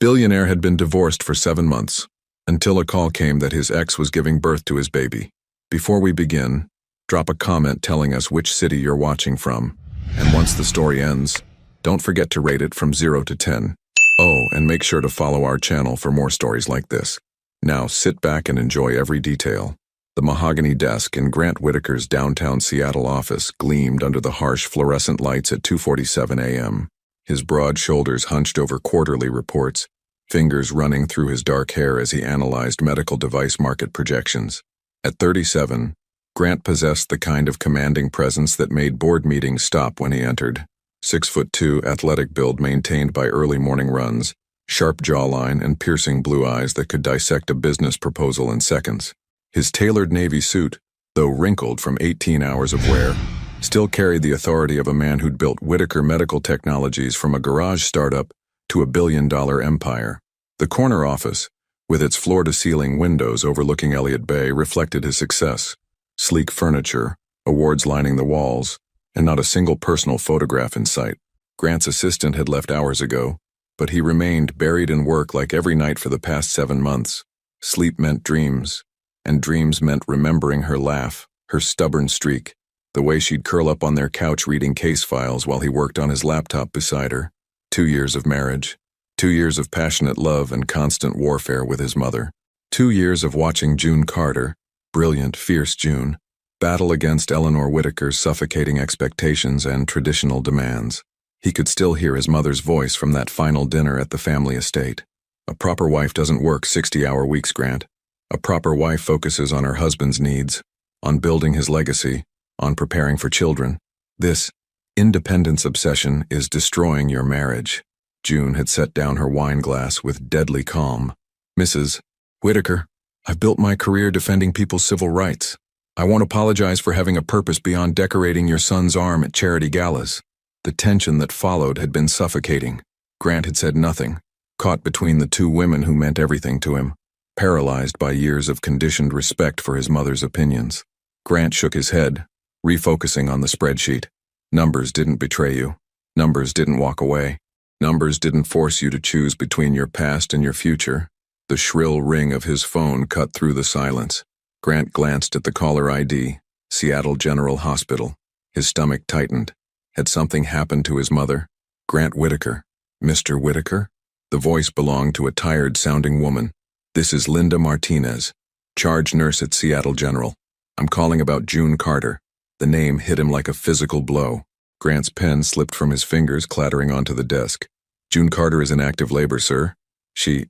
Billionaire had been divorced for 7 months, until a call came that his ex was giving birth to his baby. Before we begin, drop a comment telling us which city you're watching from, and once the story ends, don't forget to rate it from 0 to 10. Oh, and make sure to follow our channel for more stories like this. Now sit back and enjoy every detail. The mahogany desk in Grant Whitaker's downtown Seattle office gleamed under the harsh fluorescent lights at 2:47 a.m. His broad shoulders hunched over quarterly reports, fingers running through his dark hair as he analyzed medical device market projections. At 37, Grant possessed the kind of commanding presence that made board meetings stop when he entered. 6'2", athletic build maintained by early morning runs, sharp jawline and piercing blue eyes that could dissect a business proposal in seconds. His tailored navy suit, though wrinkled from 18 hours of wear, still carried the authority of a man who'd built Whitaker Medical Technologies from a garage startup to a billion-dollar empire. The corner office, with its floor-to-ceiling windows overlooking Elliott Bay, reflected his success. Sleek furniture, awards lining the walls, and not a single personal photograph in sight. Grant's assistant had left hours ago, but he remained buried in work like every night for the past 7 months. Sleep meant dreams, and dreams meant remembering her laugh, her stubborn streak, the way she'd curl up on their couch reading case files while he worked on his laptop beside her. 2 years of marriage, 2 years of passionate love and constant warfare with his mother. 2 years of watching June Carter, brilliant, fierce June, battle against Eleanor Whitaker's suffocating expectations and traditional demands. He could still hear his mother's voice from that final dinner at the family estate. A proper wife doesn't work 60-hour weeks, Grant. A proper wife focuses on her husband's needs, on building his legacy, on preparing for children. This independence obsession is destroying your marriage. June had set down her wine glass with deadly calm. Mrs. Whitaker, I've built my career defending people's civil rights. I won't apologize for having a purpose beyond decorating your son's arm at charity galas. The tension that followed had been suffocating. Grant had said nothing, caught between the two women who meant everything to him, paralyzed by years of conditioned respect for his mother's opinions. Grant shook his head, refocusing on the spreadsheet. Numbers didn't betray you. Numbers didn't walk away. Numbers didn't force you to choose between your past and your future. The shrill ring of his phone cut through the silence. Grant glanced at the caller ID, Seattle General Hospital. His stomach tightened. Had something happened to his mother? Grant Whitaker. Mr. Whitaker? The voice belonged to a tired-sounding woman. This is Linda Martinez, charge nurse at Seattle General. I'm calling about June Carter. The name hit him like a physical blow. Grant's pen slipped from his fingers, clattering onto the desk. June Carter is in active labor, sir. She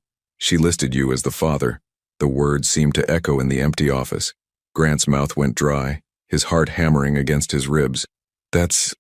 listed you as the father. The words seemed to echo in the empty office. Grant's mouth went dry, his heart hammering against his ribs. That's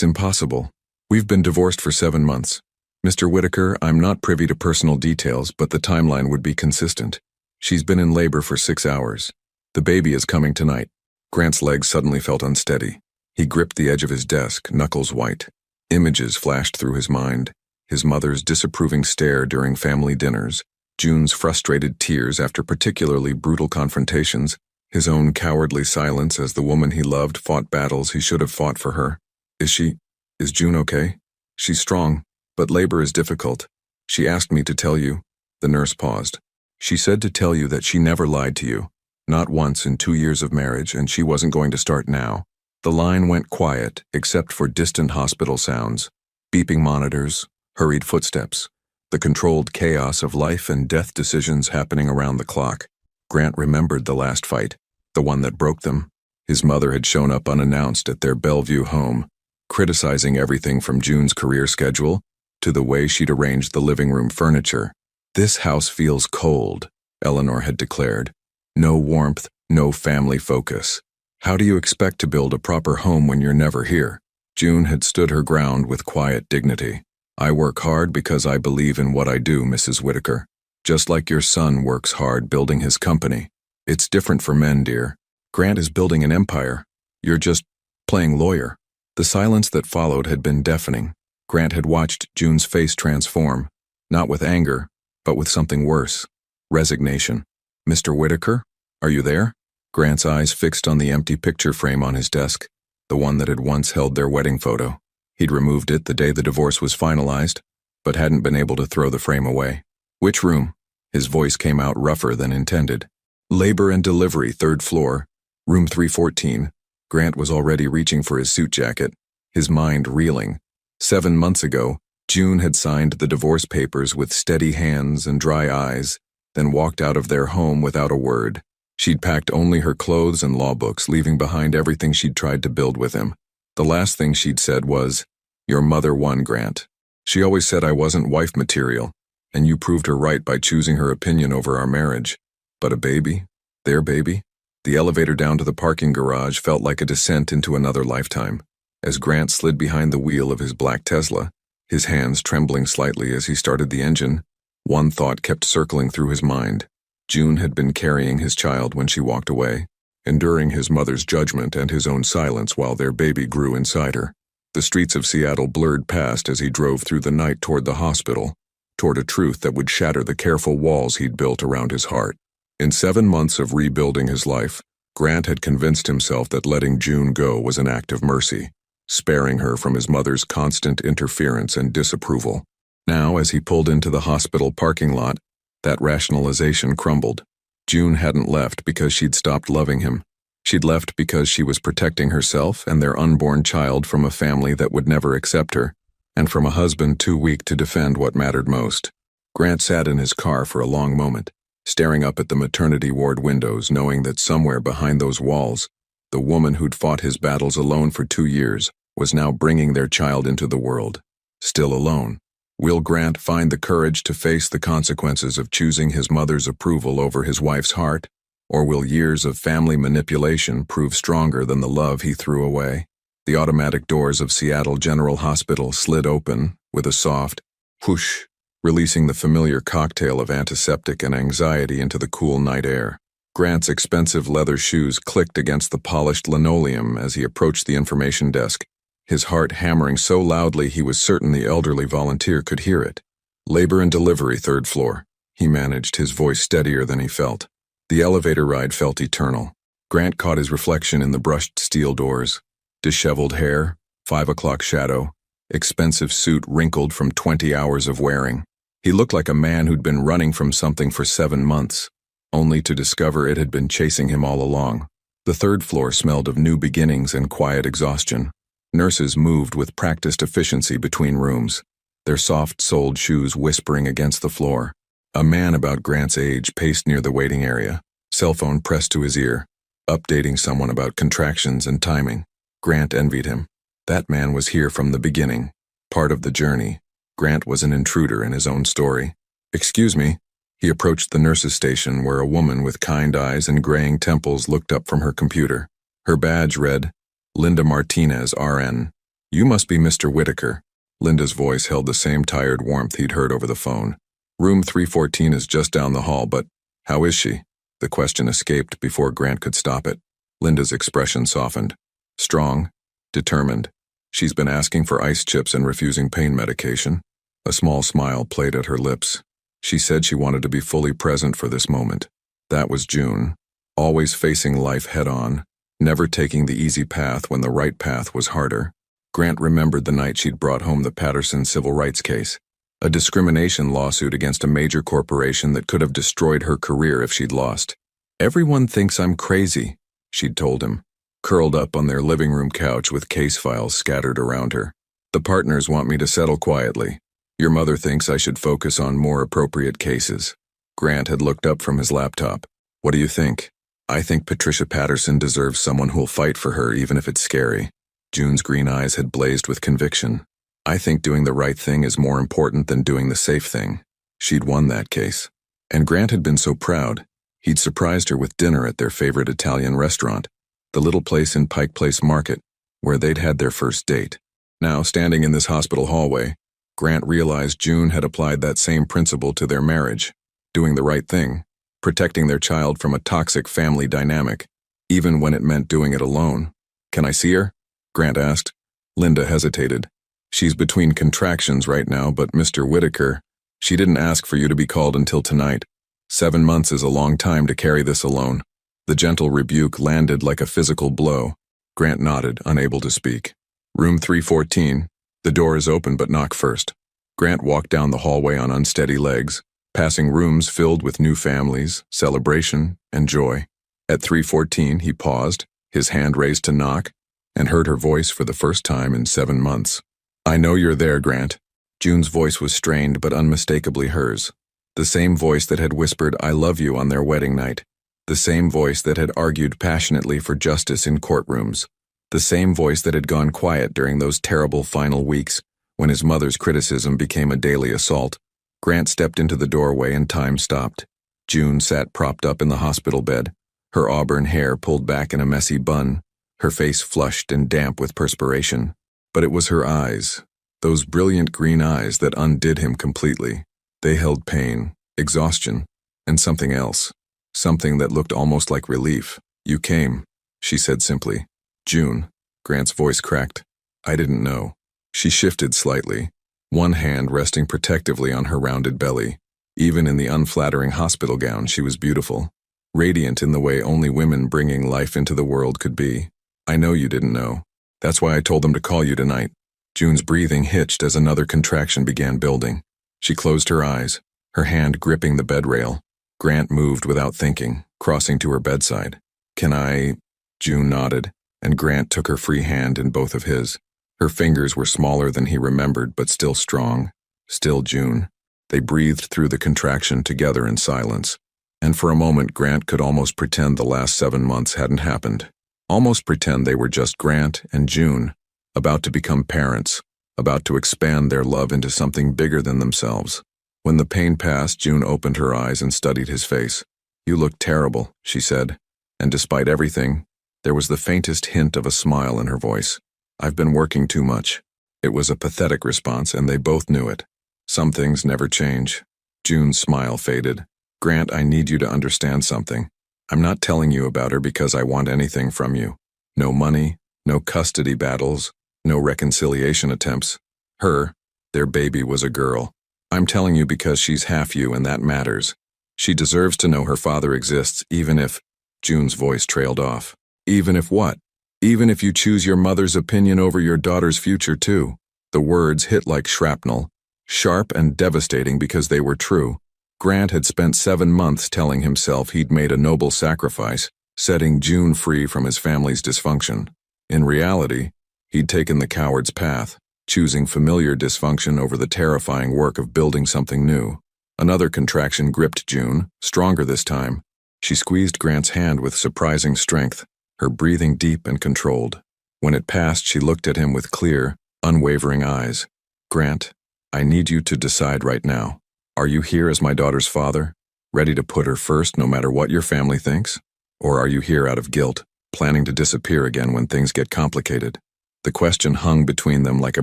impossible. We've been divorced for 7 months. Mr. Whitaker, I'm not privy to personal details, but the timeline would be consistent. She's been in labor for 6 hours. The baby is coming tonight. Grant's legs suddenly felt unsteady. He gripped the edge of his desk, knuckles white. Images flashed through his mind. His mother's disapproving stare during family dinners, June's frustrated tears after particularly brutal confrontations, his own cowardly silence as the woman he loved fought battles he should have fought for her. Is June okay? She's strong, but labor is difficult. She asked me to tell you. The nurse paused. She said to tell you that she never lied to you. Not once in 2 years of marriage, and she wasn't going to start now. The line went quiet, except for distant hospital sounds, beeping monitors, hurried footsteps, the controlled chaos of life and death decisions happening around the clock. Grant remembered the last fight, the one that broke them. His mother had shown up unannounced at their Bellevue home, criticizing everything from June's career schedule to the way she'd arranged the living room furniture. This house feels cold, Eleanor had declared. No warmth, no family focus. How do you expect to build a proper home when you're never here? June had stood her ground with quiet dignity. I work hard because I believe in what I do, Mrs. Whitaker. Just like your son works hard building his company. It's different for men, dear. Grant is building an empire. You're just playing lawyer. The silence that followed had been deafening. Grant had watched June's face transform, not with anger, but with something worse. Resignation. Mr. Whitaker, are you there? Grant's eyes fixed on the empty picture frame on his desk, the one that had once held their wedding photo. He'd removed it the day the divorce was finalized, but hadn't been able to throw the frame away. "Which room?" His voice came out rougher than intended. "Labor and delivery, 3rd floor. Room 314. Grant was already reaching for his suit jacket, his mind reeling. 7 months ago, June had signed the divorce papers with steady hands and dry eyes, then walked out of their home without a word. She'd packed only her clothes and law books, leaving behind everything she'd tried to build with him. The last thing she'd said was, "Your mother won, Grant. She always said I wasn't wife material, and you proved her right by choosing her opinion over our marriage. But a baby? Their baby?" The elevator down to the parking garage felt like a descent into another lifetime. As Grant slid behind the wheel of his black Tesla, his hands trembling slightly as he started the engine, one thought kept circling through his mind. June had been carrying his child when she walked away, enduring his mother's judgment and his own silence while their baby grew inside her. The streets of Seattle blurred past as he drove through the night toward the hospital, toward a truth that would shatter the careful walls he'd built around his heart. In 7 months of rebuilding his life, Grant had convinced himself that letting June go was an act of mercy, sparing her from his mother's constant interference and disapproval. Now, as he pulled into the hospital parking lot, that rationalization crumbled. June hadn't left because she'd stopped loving him. She'd left because she was protecting herself and their unborn child from a family that would never accept her, and from a husband too weak to defend what mattered most. Grant sat in his car for a long moment, staring up at the maternity ward windows, knowing that somewhere behind those walls, the woman who'd fought his battles alone for 2 years was now bringing their child into the world. Still alone. Will Grant find the courage to face the consequences of choosing his mother's approval over his wife's heart? Or will years of family manipulation prove stronger than the love he threw away? The automatic doors of Seattle General Hospital slid open with a soft whoosh, releasing the familiar cocktail of antiseptic and anxiety into the cool night air. Grant's expensive leather shoes clicked against the polished linoleum as he approached the information desk, his heart hammering so loudly he was certain the elderly volunteer could hear it. "Labor and delivery, 3rd floor," he managed, his voice steadier than he felt. The elevator ride felt eternal. Grant caught his reflection in the brushed steel doors. Disheveled hair, 5 o'clock shadow, expensive suit wrinkled from 20 hours of wearing. He looked like a man who'd been running from something for 7 months, only to discover it had been chasing him all along. The 3rd floor smelled of new beginnings and quiet exhaustion. Nurses moved with practiced efficiency between rooms, their soft-soled shoes whispering against the floor. A man about Grant's age paced near the waiting area, cell phone pressed to his ear, updating someone about contractions and timing. Grant envied him. That man was here from the beginning, part of the journey. Grant was an intruder in his own story. "Excuse me." He approached the nurse's station where a woman with kind eyes and graying temples looked up from her computer. Her badge read, "Linda Martinez, RN. You must be Mr. Whitaker." Linda's voice held the same tired warmth he'd heard over the phone. "Room 314 is just down the hall, but how is she?" The question escaped before Grant could stop it. Linda's expression softened. "Strong, determined. She's been asking for ice chips and refusing pain medication." A small smile played at her lips. She said she wanted to be fully present for this moment. That was June, always facing life head-on, never taking the easy path when the right path was harder. Grant remembered the night she'd brought home the Patterson civil rights case, a discrimination lawsuit against a major corporation that could have destroyed her career if she'd lost. "Everyone thinks I'm crazy," she'd told him, curled up on their living room couch with case files scattered around her. "The partners want me to settle quietly. Your mother thinks I should focus on more appropriate cases." Grant had looked up from his laptop. "What do you think?" "I think Patricia Patterson deserves someone who'll fight for her even if it's scary." June's green eyes had blazed with conviction. "I think doing the right thing is more important than doing the safe thing." She'd won that case. And Grant had been so proud. He'd surprised her with dinner at their favorite Italian restaurant, the little place in Pike Place Market, where they'd had their first date. Now, standing in this hospital hallway, Grant realized June had applied that same principle to their marriage, doing the right thing, protecting their child from a toxic family dynamic, even when it meant doing it alone. "Can I see her?" Grant asked. Linda hesitated. "She's between contractions right now, but Mr. Whitaker, she didn't ask for you to be called until tonight. 7 months is a long time to carry this alone." The gentle rebuke landed like a physical blow. Grant nodded, unable to speak. "Room 314. The door is open, but knock first." Grant walked down the hallway on unsteady legs, passing rooms filled with new families, celebration, and joy. At 3:14, he paused, his hand raised to knock, and heard her voice for the first time in 7 months. "I know you're there, Grant." June's voice was strained but unmistakably hers. The same voice that had whispered, "I love you" on their wedding night. The same voice that had argued passionately for justice in courtrooms. The same voice that had gone quiet during those terrible final weeks when his mother's criticism became a daily assault. Grant stepped into the doorway and time stopped. June sat propped up in the hospital bed, her auburn hair pulled back in a messy bun, her face flushed and damp with perspiration. But it was her eyes, those brilliant green eyes that undid him completely. They held pain, exhaustion, and something else. Something that looked almost like relief. "You came," she said simply. "June." Grant's voice cracked. "I didn't know." She shifted slightly, one hand resting protectively on her rounded belly. Even in the unflattering hospital gown, she was beautiful, radiant in the way only women bringing life into the world could be. "I know you didn't know. That's why I told them to call you tonight." June's breathing hitched as another contraction began building. She closed her eyes, her hand gripping the bed rail. Grant moved without thinking, crossing to her bedside. "Can I?" June nodded, and Grant took her free hand in both of his. Her fingers were smaller than he remembered, but still strong. Still June. They breathed through the contraction together in silence. And for a moment, Grant could almost pretend the last 7 months hadn't happened. Almost pretend they were just Grant and June, about to become parents, about to expand their love into something bigger than themselves. When the pain passed, June opened her eyes and studied his face. "You look terrible," she said, and despite everything, there was the faintest hint of a smile in her voice. "I've been working too much." It was a pathetic response, and they both knew it. Some things never change. June's smile faded. "Grant, I need you to understand something. I'm not telling you about her because I want anything from you. No money, no custody battles, no reconciliation attempts. Their baby was a girl. I'm telling you because she's half you, and that matters. She deserves to know her father exists, even if—" June's voice trailed off. "Even if what?" "Even if you choose your mother's opinion over your daughter's future too." The words hit like shrapnel, sharp and devastating because they were true. Grant had spent 7 months telling himself he'd made a noble sacrifice, setting June free from his family's dysfunction. In reality, he'd taken the coward's path, choosing familiar dysfunction over the terrifying work of building something new. Another contraction gripped June, stronger this time. She squeezed Grant's hand with surprising strength, her breathing deep and controlled. When it passed, she looked at him with clear, unwavering eyes. "Grant, I need you to decide right now. Are you here as my daughter's father, ready to put her first no matter what your family thinks? Or are you here out of guilt, planning to disappear again when things get complicated?" The question hung between them like a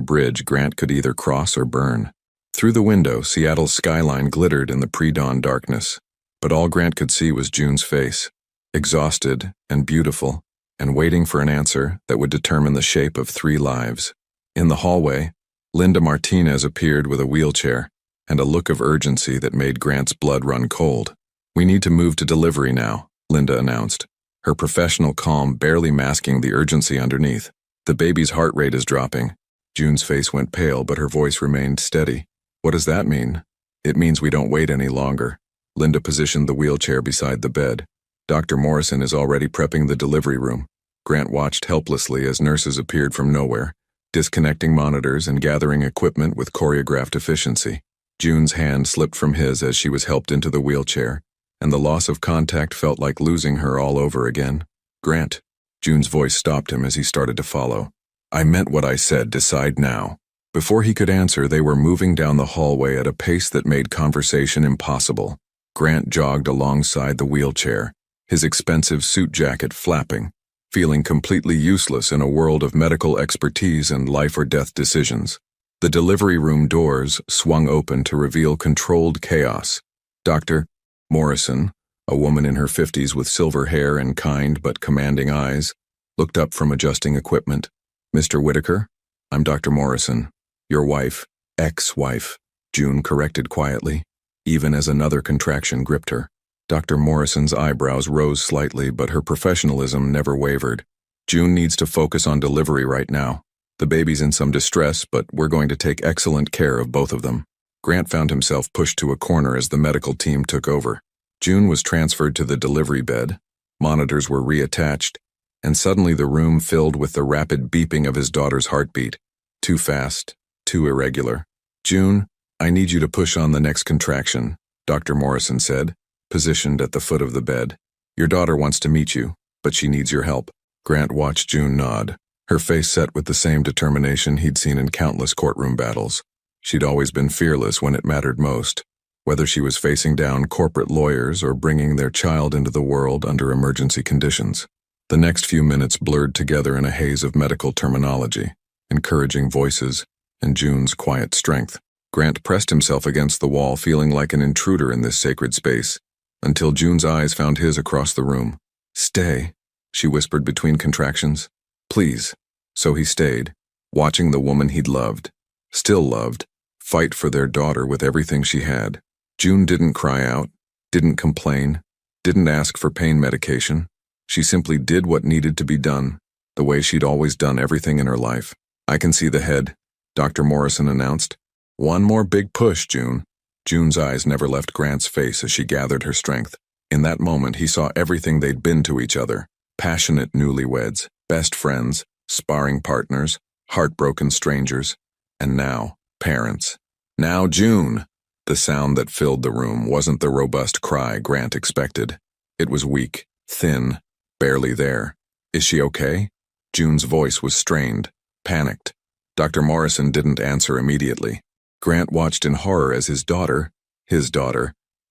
bridge Grant could either cross or burn. Through the window, Seattle's skyline glittered in the pre-dawn darkness, but all Grant could see was June's face, exhausted and beautiful, and waiting for an answer that would determine the shape of 3 lives. In the hallway, Linda Martinez appeared with a wheelchair and a look of urgency that made Grant's blood run cold. "We need to move to delivery now," Linda announced, her professional calm barely masking the urgency underneath. "The baby's heart rate is dropping." June's face went pale, but her voice remained steady. "What does that mean?" "It means we don't wait any longer." Linda positioned the wheelchair beside the bed. "Dr. Morrison is already prepping the delivery room." Grant watched helplessly as nurses appeared from nowhere, disconnecting monitors and gathering equipment with choreographed efficiency. June's hand slipped from his as she was helped into the wheelchair, and the loss of contact felt like losing her all over again. "Grant." June's voice stopped him as he started to follow. "I meant what I said. Decide now." Before he could answer, they were moving down the hallway at a pace that made conversation impossible. Grant jogged alongside the wheelchair, his expensive suit jacket flapping, feeling completely useless in a world of medical expertise and life-or-death decisions. The delivery room doors swung open to reveal controlled chaos. Dr. Morrison, a woman in her 50s with silver hair and kind but commanding eyes, looked up from adjusting equipment. "Mr. Whitaker, I'm Dr. Morrison. Your wife, ex-wife," June corrected quietly, even as another contraction gripped her. Dr. Morrison's eyebrows rose slightly, but her professionalism never wavered. "June needs to focus on delivery right now. The baby's in some distress, but we're going to take excellent care of both of them." Grant found himself pushed to a corner as the medical team took over. June was transferred to the delivery bed, monitors were reattached, and suddenly the room filled with the rapid beeping of his daughter's heartbeat. Too fast, too irregular. "June, I need you to push on the next contraction," Dr. Morrison said, positioned at the foot of the bed. "Your daughter wants to meet you, but she needs your help." Grant watched June nod, her face set with the same determination he'd seen in countless courtroom battles. She'd always been fearless when it mattered most, whether she was facing down corporate lawyers or bringing their child into the world under emergency conditions. The next few minutes blurred together in a haze of medical terminology, encouraging voices, and June's quiet strength. Grant pressed himself against the wall, feeling like an intruder in this sacred space, until June's eyes found his across the room. "Stay," she whispered between contractions. "Please." So he stayed, watching the woman he'd loved, still loved, fight for their daughter with everything she had. June didn't cry out, didn't complain, didn't ask for pain medication. She simply did what needed to be done, the way she'd always done everything in her life. "I can see the head," Dr. Morrison announced. "One more big push, June." June's eyes never left Grant's face as she gathered her strength. In that moment, he saw everything they'd been to each other. Passionate newlyweds, best friends, sparring partners, heartbroken strangers, and now, parents. "Now, June!" The sound that filled the room wasn't the robust cry Grant expected. It was weak, thin, barely there. "Is she okay?" June's voice was strained, panicked. Dr. Morrison didn't answer immediately. Grant watched in horror as his daughter,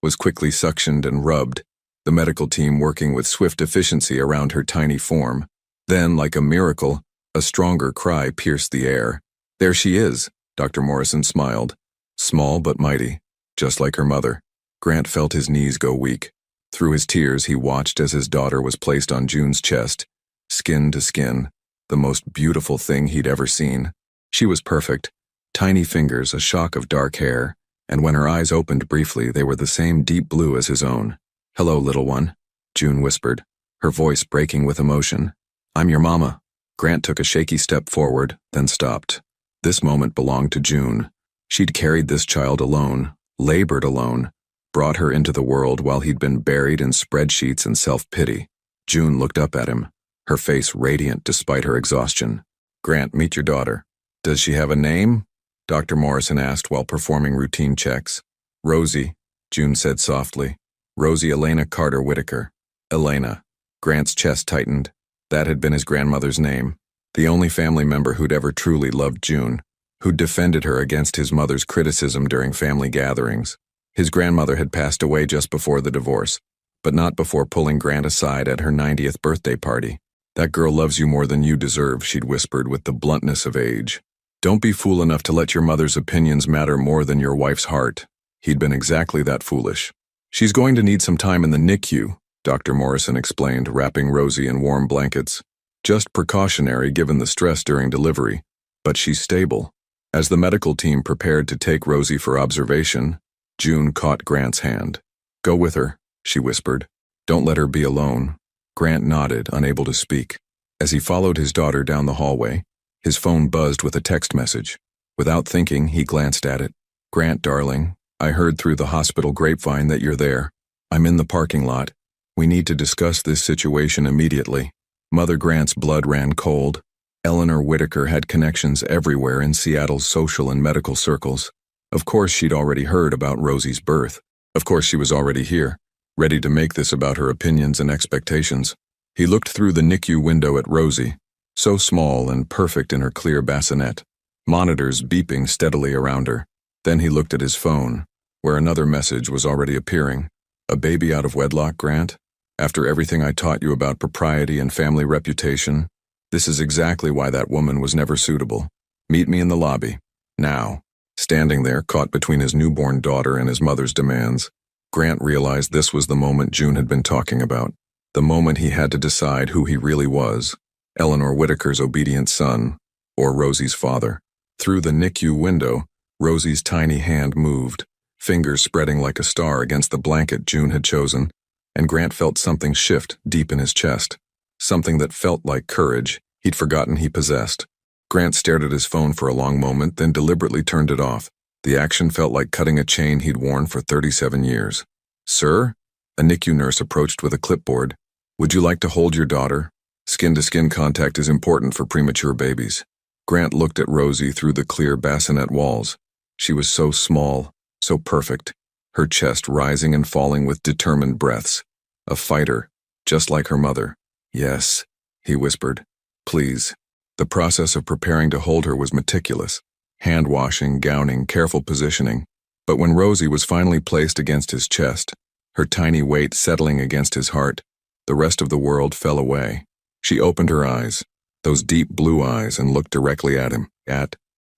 was quickly suctioned and rubbed, the medical team working with swift efficiency around her tiny form. Then, like a miracle, a stronger cry pierced the air. "There she is," Dr. Morrison smiled. Small but mighty, just like her mother. Grant felt his knees go weak. Through his tears, he watched as his daughter was placed on June's chest, skin to skin, the most beautiful thing he'd ever seen. She was perfect. Tiny fingers, a shock of dark hair, and when her eyes opened briefly, they were the same deep blue as his own. "Hello, little one," June whispered, her voice breaking with emotion. "I'm your mama." Grant took a shaky step forward, then stopped. This moment belonged to June. She'd carried this child alone, labored alone, brought her into the world while he'd been buried in spreadsheets and self-pity. June looked up at him, her face radiant despite her exhaustion. "Grant, meet your daughter." "Does she have a name?" Dr. Morrison asked while performing routine checks. "Rosie," June said softly. "Rosie Elena Carter Whitaker." Elena. Grant's chest tightened. That had been his grandmother's name. The only family member who'd ever truly loved June, who'd defended her against his mother's criticism during family gatherings. His grandmother had passed away just before the divorce, but not before pulling Grant aside at her 90th birthday party. "That girl loves you more than you deserve," she'd whispered with the bluntness of age. "Don't be fool enough to let your mother's opinions matter more than your wife's heart." He'd been exactly that foolish. "She's going to need some time in the NICU," Dr. Morrison explained, wrapping Rosie in warm blankets. "Just precautionary given the stress during delivery, but she's stable." As the medical team prepared to take Rosie for observation, June caught Grant's hand. "Go with her," she whispered. "Don't let her be alone." Grant nodded, unable to speak. As he followed his daughter down the hallway, his phone buzzed with a text message. Without thinking, he glanced at it. "Grant, darling, I heard through the hospital grapevine that you're there. I'm in the parking lot. We need to discuss this situation immediately." Mother Grant's blood ran cold. Eleanor Whitaker had connections everywhere in Seattle's social and medical circles. Of course she'd already heard about Rosie's birth. Of course she was already here, ready to make this about her opinions and expectations. He looked through the NICU window at Rosie, so small and perfect in her clear bassinet, monitors beeping steadily around her. Then he looked at his phone, where another message was already appearing. "A baby out of wedlock, Grant? After everything I taught you about propriety and family reputation, this is exactly why that woman was never suitable. Meet me in the lobby. Now." Standing there, caught between his newborn daughter and his mother's demands, Grant realized this was the moment June had been talking about. The moment he had to decide who he really was, Eleanor Whitaker's obedient son, or Rosie's father. Through the NICU window, Rosie's tiny hand moved, fingers spreading like a star against the blanket June had chosen, and Grant felt something shift deep in his chest. Something that felt like courage he'd forgotten he possessed. Grant stared at his phone for a long moment, then deliberately turned it off. The action felt like cutting a chain he'd worn for 37 years. "Sir?" A NICU nurse approached with a clipboard. "Would you like to hold your daughter? Skin-to-skin contact is important for premature babies." Grant looked at Rosie through the clear bassinet walls. She was so small, so perfect, her chest rising and falling with determined breaths. A fighter, just like her mother. "Yes," he whispered. "Please." The process of preparing to hold her was meticulous. Hand-washing, gowning, careful positioning. But when Rosie was finally placed against his chest, her tiny weight settling against his heart, the rest of the world fell away. She opened her eyes, those deep blue eyes, and looked directly at him.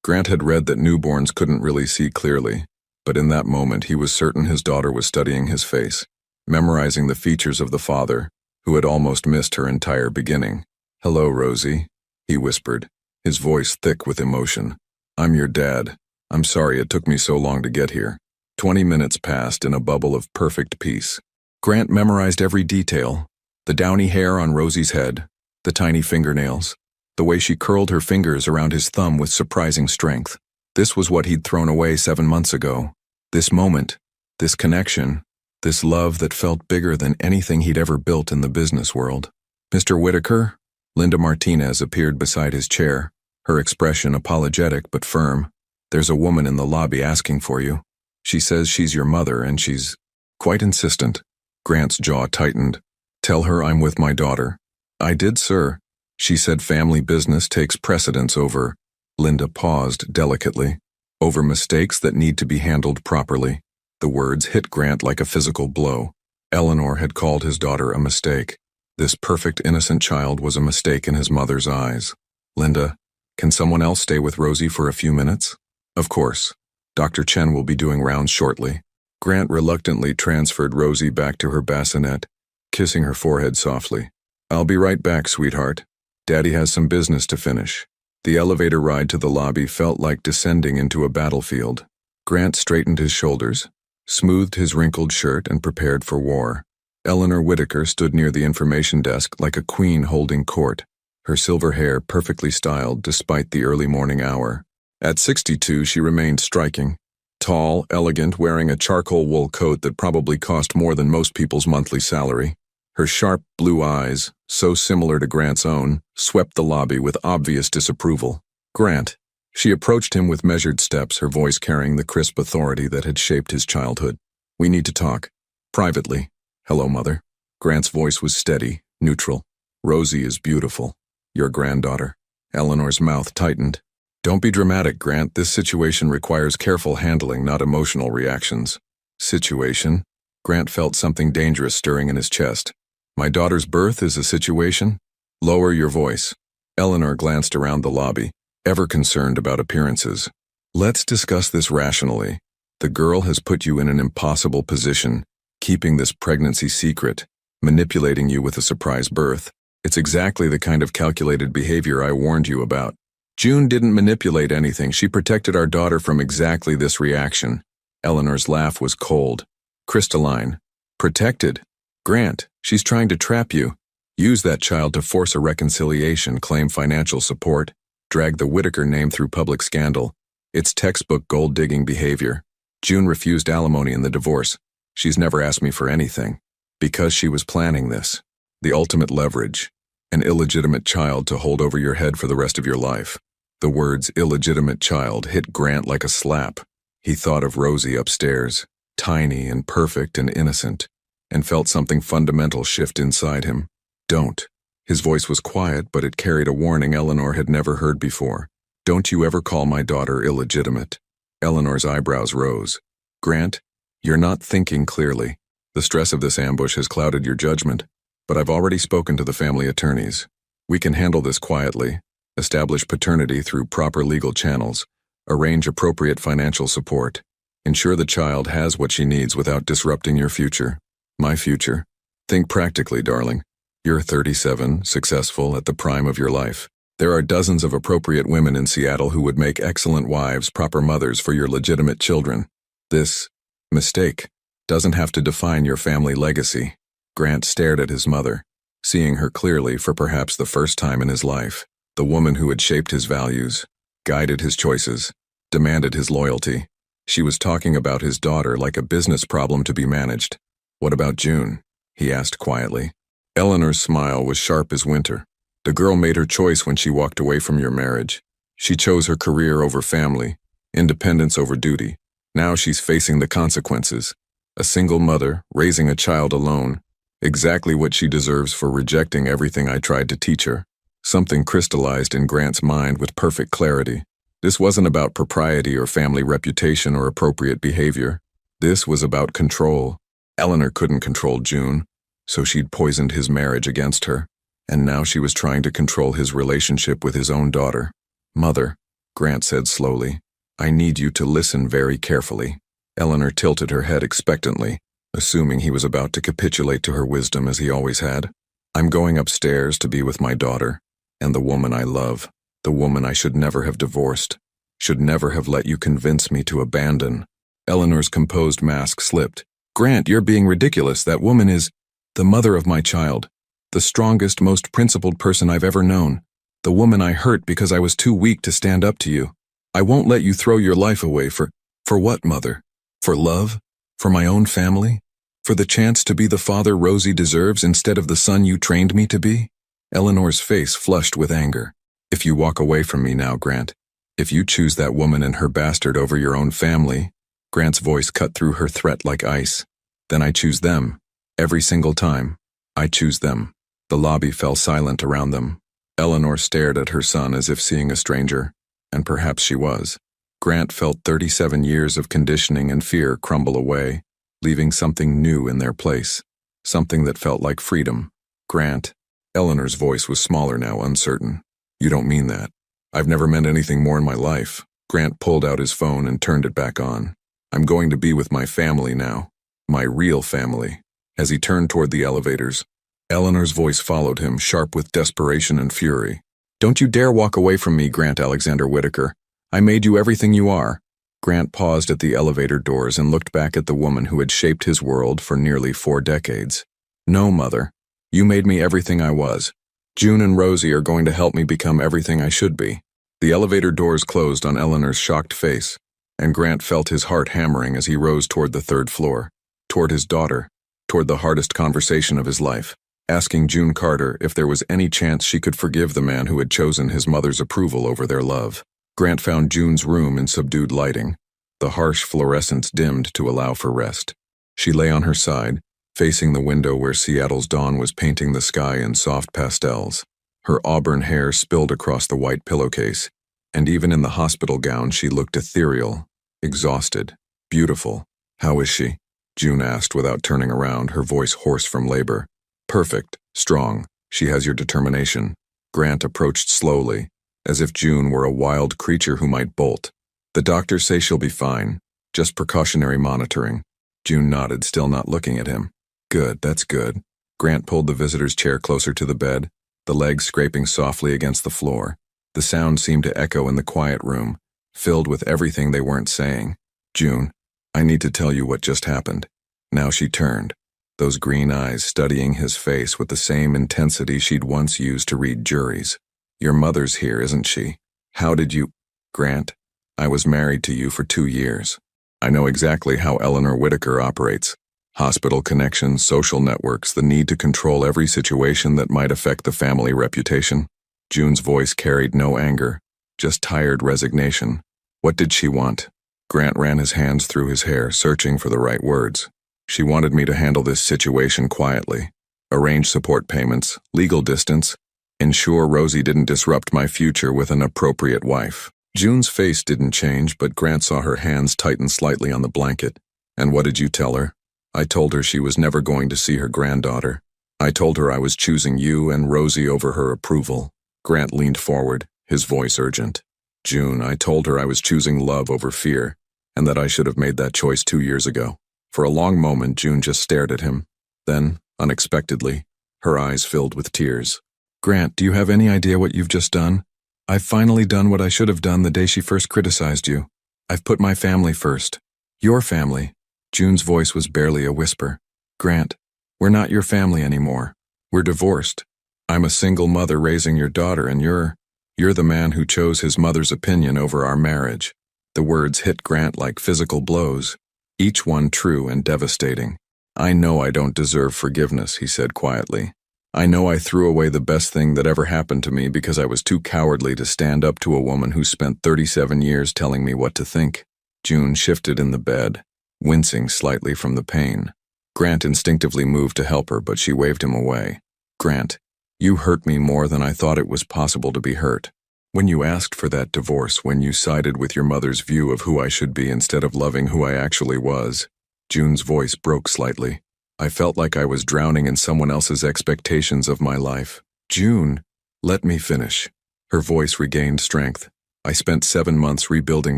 Grant had read that newborns couldn't really see clearly, but in that moment he was certain his daughter was studying his face, memorizing the features of the father, who had almost missed her entire beginning. "Hello, Rosie," he whispered, his voice thick with emotion. "I'm your dad. I'm sorry it took me so long to get here." 20 minutes passed in a bubble of perfect peace. Grant memorized every detail. The downy hair on Rosie's head, the tiny fingernails, the way she curled her fingers around his thumb with surprising strength. This was what he'd thrown away 7 months ago. This moment, this connection, this love that felt bigger than anything he'd ever built in the business world. "Mr. Whitaker?" Linda Martinez appeared beside his chair, her expression apologetic but firm. "There's a woman in the lobby asking for you. She says she's your mother and she's quite insistent." Grant's jaw tightened. "Tell her I'm with my daughter." "I did, sir. She said family business takes precedence over—" Linda paused delicately. "Over mistakes that need to be handled properly." The words hit Grant like a physical blow. Eleanor had called his daughter a mistake. This perfect, innocent child was a mistake in his mother's eyes. "Linda, can someone else stay with Rosie for a few minutes?" "Of course. Dr. Chen will be doing rounds shortly." Grant reluctantly transferred Rosie back to her bassinet, kissing her forehead softly. "I'll be right back, sweetheart. Daddy has some business to finish." The elevator ride to the lobby felt like descending into a battlefield. Grant straightened his shoulders, smoothed his wrinkled shirt, and prepared for war. Eleanor Whitaker stood near the information desk like a queen holding court, her silver hair perfectly styled despite the early morning hour. At 62, she remained striking. Tall, elegant, wearing a charcoal wool coat that probably cost more than most people's monthly salary. Her sharp blue eyes, so similar to Grant's own, swept the lobby with obvious disapproval. "Grant." She approached him with measured steps, her voice carrying the crisp authority that had shaped his childhood. "We need to talk. Privately." "Hello, Mother." Grant's voice was steady, neutral. "Rosie is beautiful. Your granddaughter." Eleanor's mouth tightened. "Don't be dramatic, Grant. This situation requires careful handling, not emotional reactions." "Situation?" Grant felt something dangerous stirring in his chest. "My daughter's birth is a situation?" "Lower your voice." Eleanor glanced around the lobby, ever concerned about appearances. "Let's discuss this rationally. The girl has put you in an impossible position, keeping this pregnancy secret, manipulating you with a surprise birth. It's exactly the kind of calculated behavior I warned you about." "June didn't manipulate anything. She protected our daughter from exactly this reaction." Eleanor's laugh was cold, crystalline. "Protected? Grant, she's trying to trap you. Use that child to force a reconciliation, claim financial support, drag the Whitaker name through public scandal. It's textbook gold-digging behavior. June refused alimony in the divorce. She's never asked me for anything. Because she was planning this. The ultimate leverage. An illegitimate child to hold over your head for the rest of your life." The words illegitimate child hit Grant like a slap. He thought of Rosie upstairs, tiny and perfect and innocent, and felt something fundamental shift inside him. "Don't." His voice was quiet, but it carried a warning Eleanor had never heard before. "Don't you ever call my daughter illegitimate." Eleanor's eyebrows rose. "Grant, you're not thinking clearly. The stress of this ambush has clouded your judgment, but I've already spoken to the family attorneys. We can handle this quietly, establish paternity through proper legal channels, arrange appropriate financial support, ensure the child has what she needs without disrupting your future. My future? Think practically, darling. You're 37, successful, at the prime of your life. There are dozens of appropriate women in Seattle who would make excellent wives, proper mothers for your legitimate children. This mistake doesn't have to define your family legacy." Grant stared at his mother, seeing her clearly for perhaps the first time in his life. The woman who had shaped his values, guided his choices, demanded his loyalty. She was talking about his daughter like a business problem to be managed. "What about June?" he asked quietly. Eleanor's smile was sharp as winter. "The girl made her choice when she walked away from your marriage. She chose her career over family, independence over duty. Now she's facing the consequences. A single mother, raising a child alone. Exactly what she deserves for rejecting everything I tried to teach her." Something crystallized in Grant's mind with perfect clarity. This wasn't about propriety or family reputation or appropriate behavior. This was about control. Eleanor couldn't control June, so she'd poisoned his marriage against her, and now she was trying to control his relationship with his own daughter. "Mother," Grant said slowly, "I need you to listen very carefully." Eleanor tilted her head expectantly, assuming he was about to capitulate to her wisdom as he always had. "I'm going upstairs to be with my daughter, and the woman I love, the woman I should never have divorced, should never have let you convince me to abandon." Eleanor's composed mask slipped. "Grant, you're being ridiculous. That woman is the mother of my child, the strongest, most principled person I've ever known, the woman I hurt because I was too weak to stand up to you. I won't let you throw your life away for what, Mother? For love? For my own family? For the chance to be the father Rosie deserves instead of the son you trained me to be?" Eleanor's face flushed with anger. "If you walk away from me now, Grant, if you choose that woman and her bastard over your own family," Grant's voice cut through her threat like ice, "then I choose them. Every single time. I choose them." The lobby fell silent around them. Eleanor stared at her son as if seeing a stranger, and perhaps she was. Grant felt 37 years of conditioning and fear crumble away, leaving something new in their place, something that felt like freedom. "Grant," Eleanor's voice was smaller now, uncertain. "You don't mean that. I've never meant anything more in my life." Grant pulled out his phone and turned it back on. "I'm going to be with my family now. My real family." As he turned toward the elevators, Eleanor's voice followed him, sharp with desperation and fury. "Don't you dare walk away from me, Grant Alexander Whitaker. I made you everything you are." Grant paused at the elevator doors and looked back at the woman who had shaped his world for nearly 4 decades. "No, Mother. You made me everything I was. June and Rosie are going to help me become everything I should be." The elevator doors closed on Eleanor's shocked face, and Grant felt his heart hammering as he rose toward the 3rd floor, toward his daughter, toward the hardest conversation of his life, asking June Carter if there was any chance she could forgive the man who had chosen his mother's approval over their love. Grant found June's room in subdued lighting, the harsh fluorescence dimmed to allow for rest. She lay on her side, facing the window where Seattle's dawn was painting the sky in soft pastels. Her auburn hair spilled across the white pillowcase, and even in the hospital gown she looked ethereal, exhausted, beautiful. "How is she?" June asked without turning around, her voice hoarse from labor. "Perfect, strong. She has your determination." Grant approached slowly, as if June were a wild creature who might bolt. "The doctors say she'll be fine, just precautionary monitoring." June nodded, still not looking at him. "Good, that's good." Grant pulled the visitor's chair closer to the bed, the legs scraping softly against the floor. The sound seemed to echo in the quiet room, filled with everything they weren't saying. "June, I need to tell you what just happened." Now she turned, those green eyes studying his face with the same intensity she'd once used to read juries. "Your mother's here, isn't she? How did you—" "Grant, I was married to you for 2 years. I know exactly how Eleanor Whitaker operates. Hospital connections, social networks, the need to control every situation that might affect the family reputation." June's voice carried no anger, just tired resignation. "What did she want?" Grant ran his hands through his hair, searching for the right words. "She wanted me to handle this situation quietly, arrange support payments, legal distance, ensure Rosie didn't disrupt my future with an appropriate wife." June's face didn't change, but Grant saw her hands tighten slightly on the blanket. "And what did you tell her?" "I told her she was never going to see her granddaughter. I told her I was choosing you and Rosie over her approval." Grant leaned forward, his voice urgent. "June, I told her I was choosing love over fear, and that I should have made that choice 2 years ago." For a long moment, June just stared at him. Then, unexpectedly, her eyes filled with tears. "Grant, do you have any idea what you've just done? I've finally done what I should have done the day she first criticized you. I've put my family first. Your family." June's voice was barely a whisper. "Grant, we're not your family anymore. We're divorced. I'm a single mother raising your daughter, and you're—" You're the man who chose his mother's opinion over our marriage." The words hit Grant like physical blows, each one true and devastating. "I know I don't deserve forgiveness," he said quietly. "I know I threw away the best thing that ever happened to me because I was too cowardly to stand up to a woman who spent 37 years telling me what to think." June shifted in the bed, wincing slightly from the pain. Grant instinctively moved to help her, but she waved him away. "Grant, you hurt me more than I thought it was possible to be hurt. When you asked for that divorce, when you sided with your mother's view of who I should be instead of loving who I actually was." June's voice broke slightly. "I felt like I was drowning in someone else's expectations of my life." "June, let me finish." Her voice regained strength. "I spent 7 months rebuilding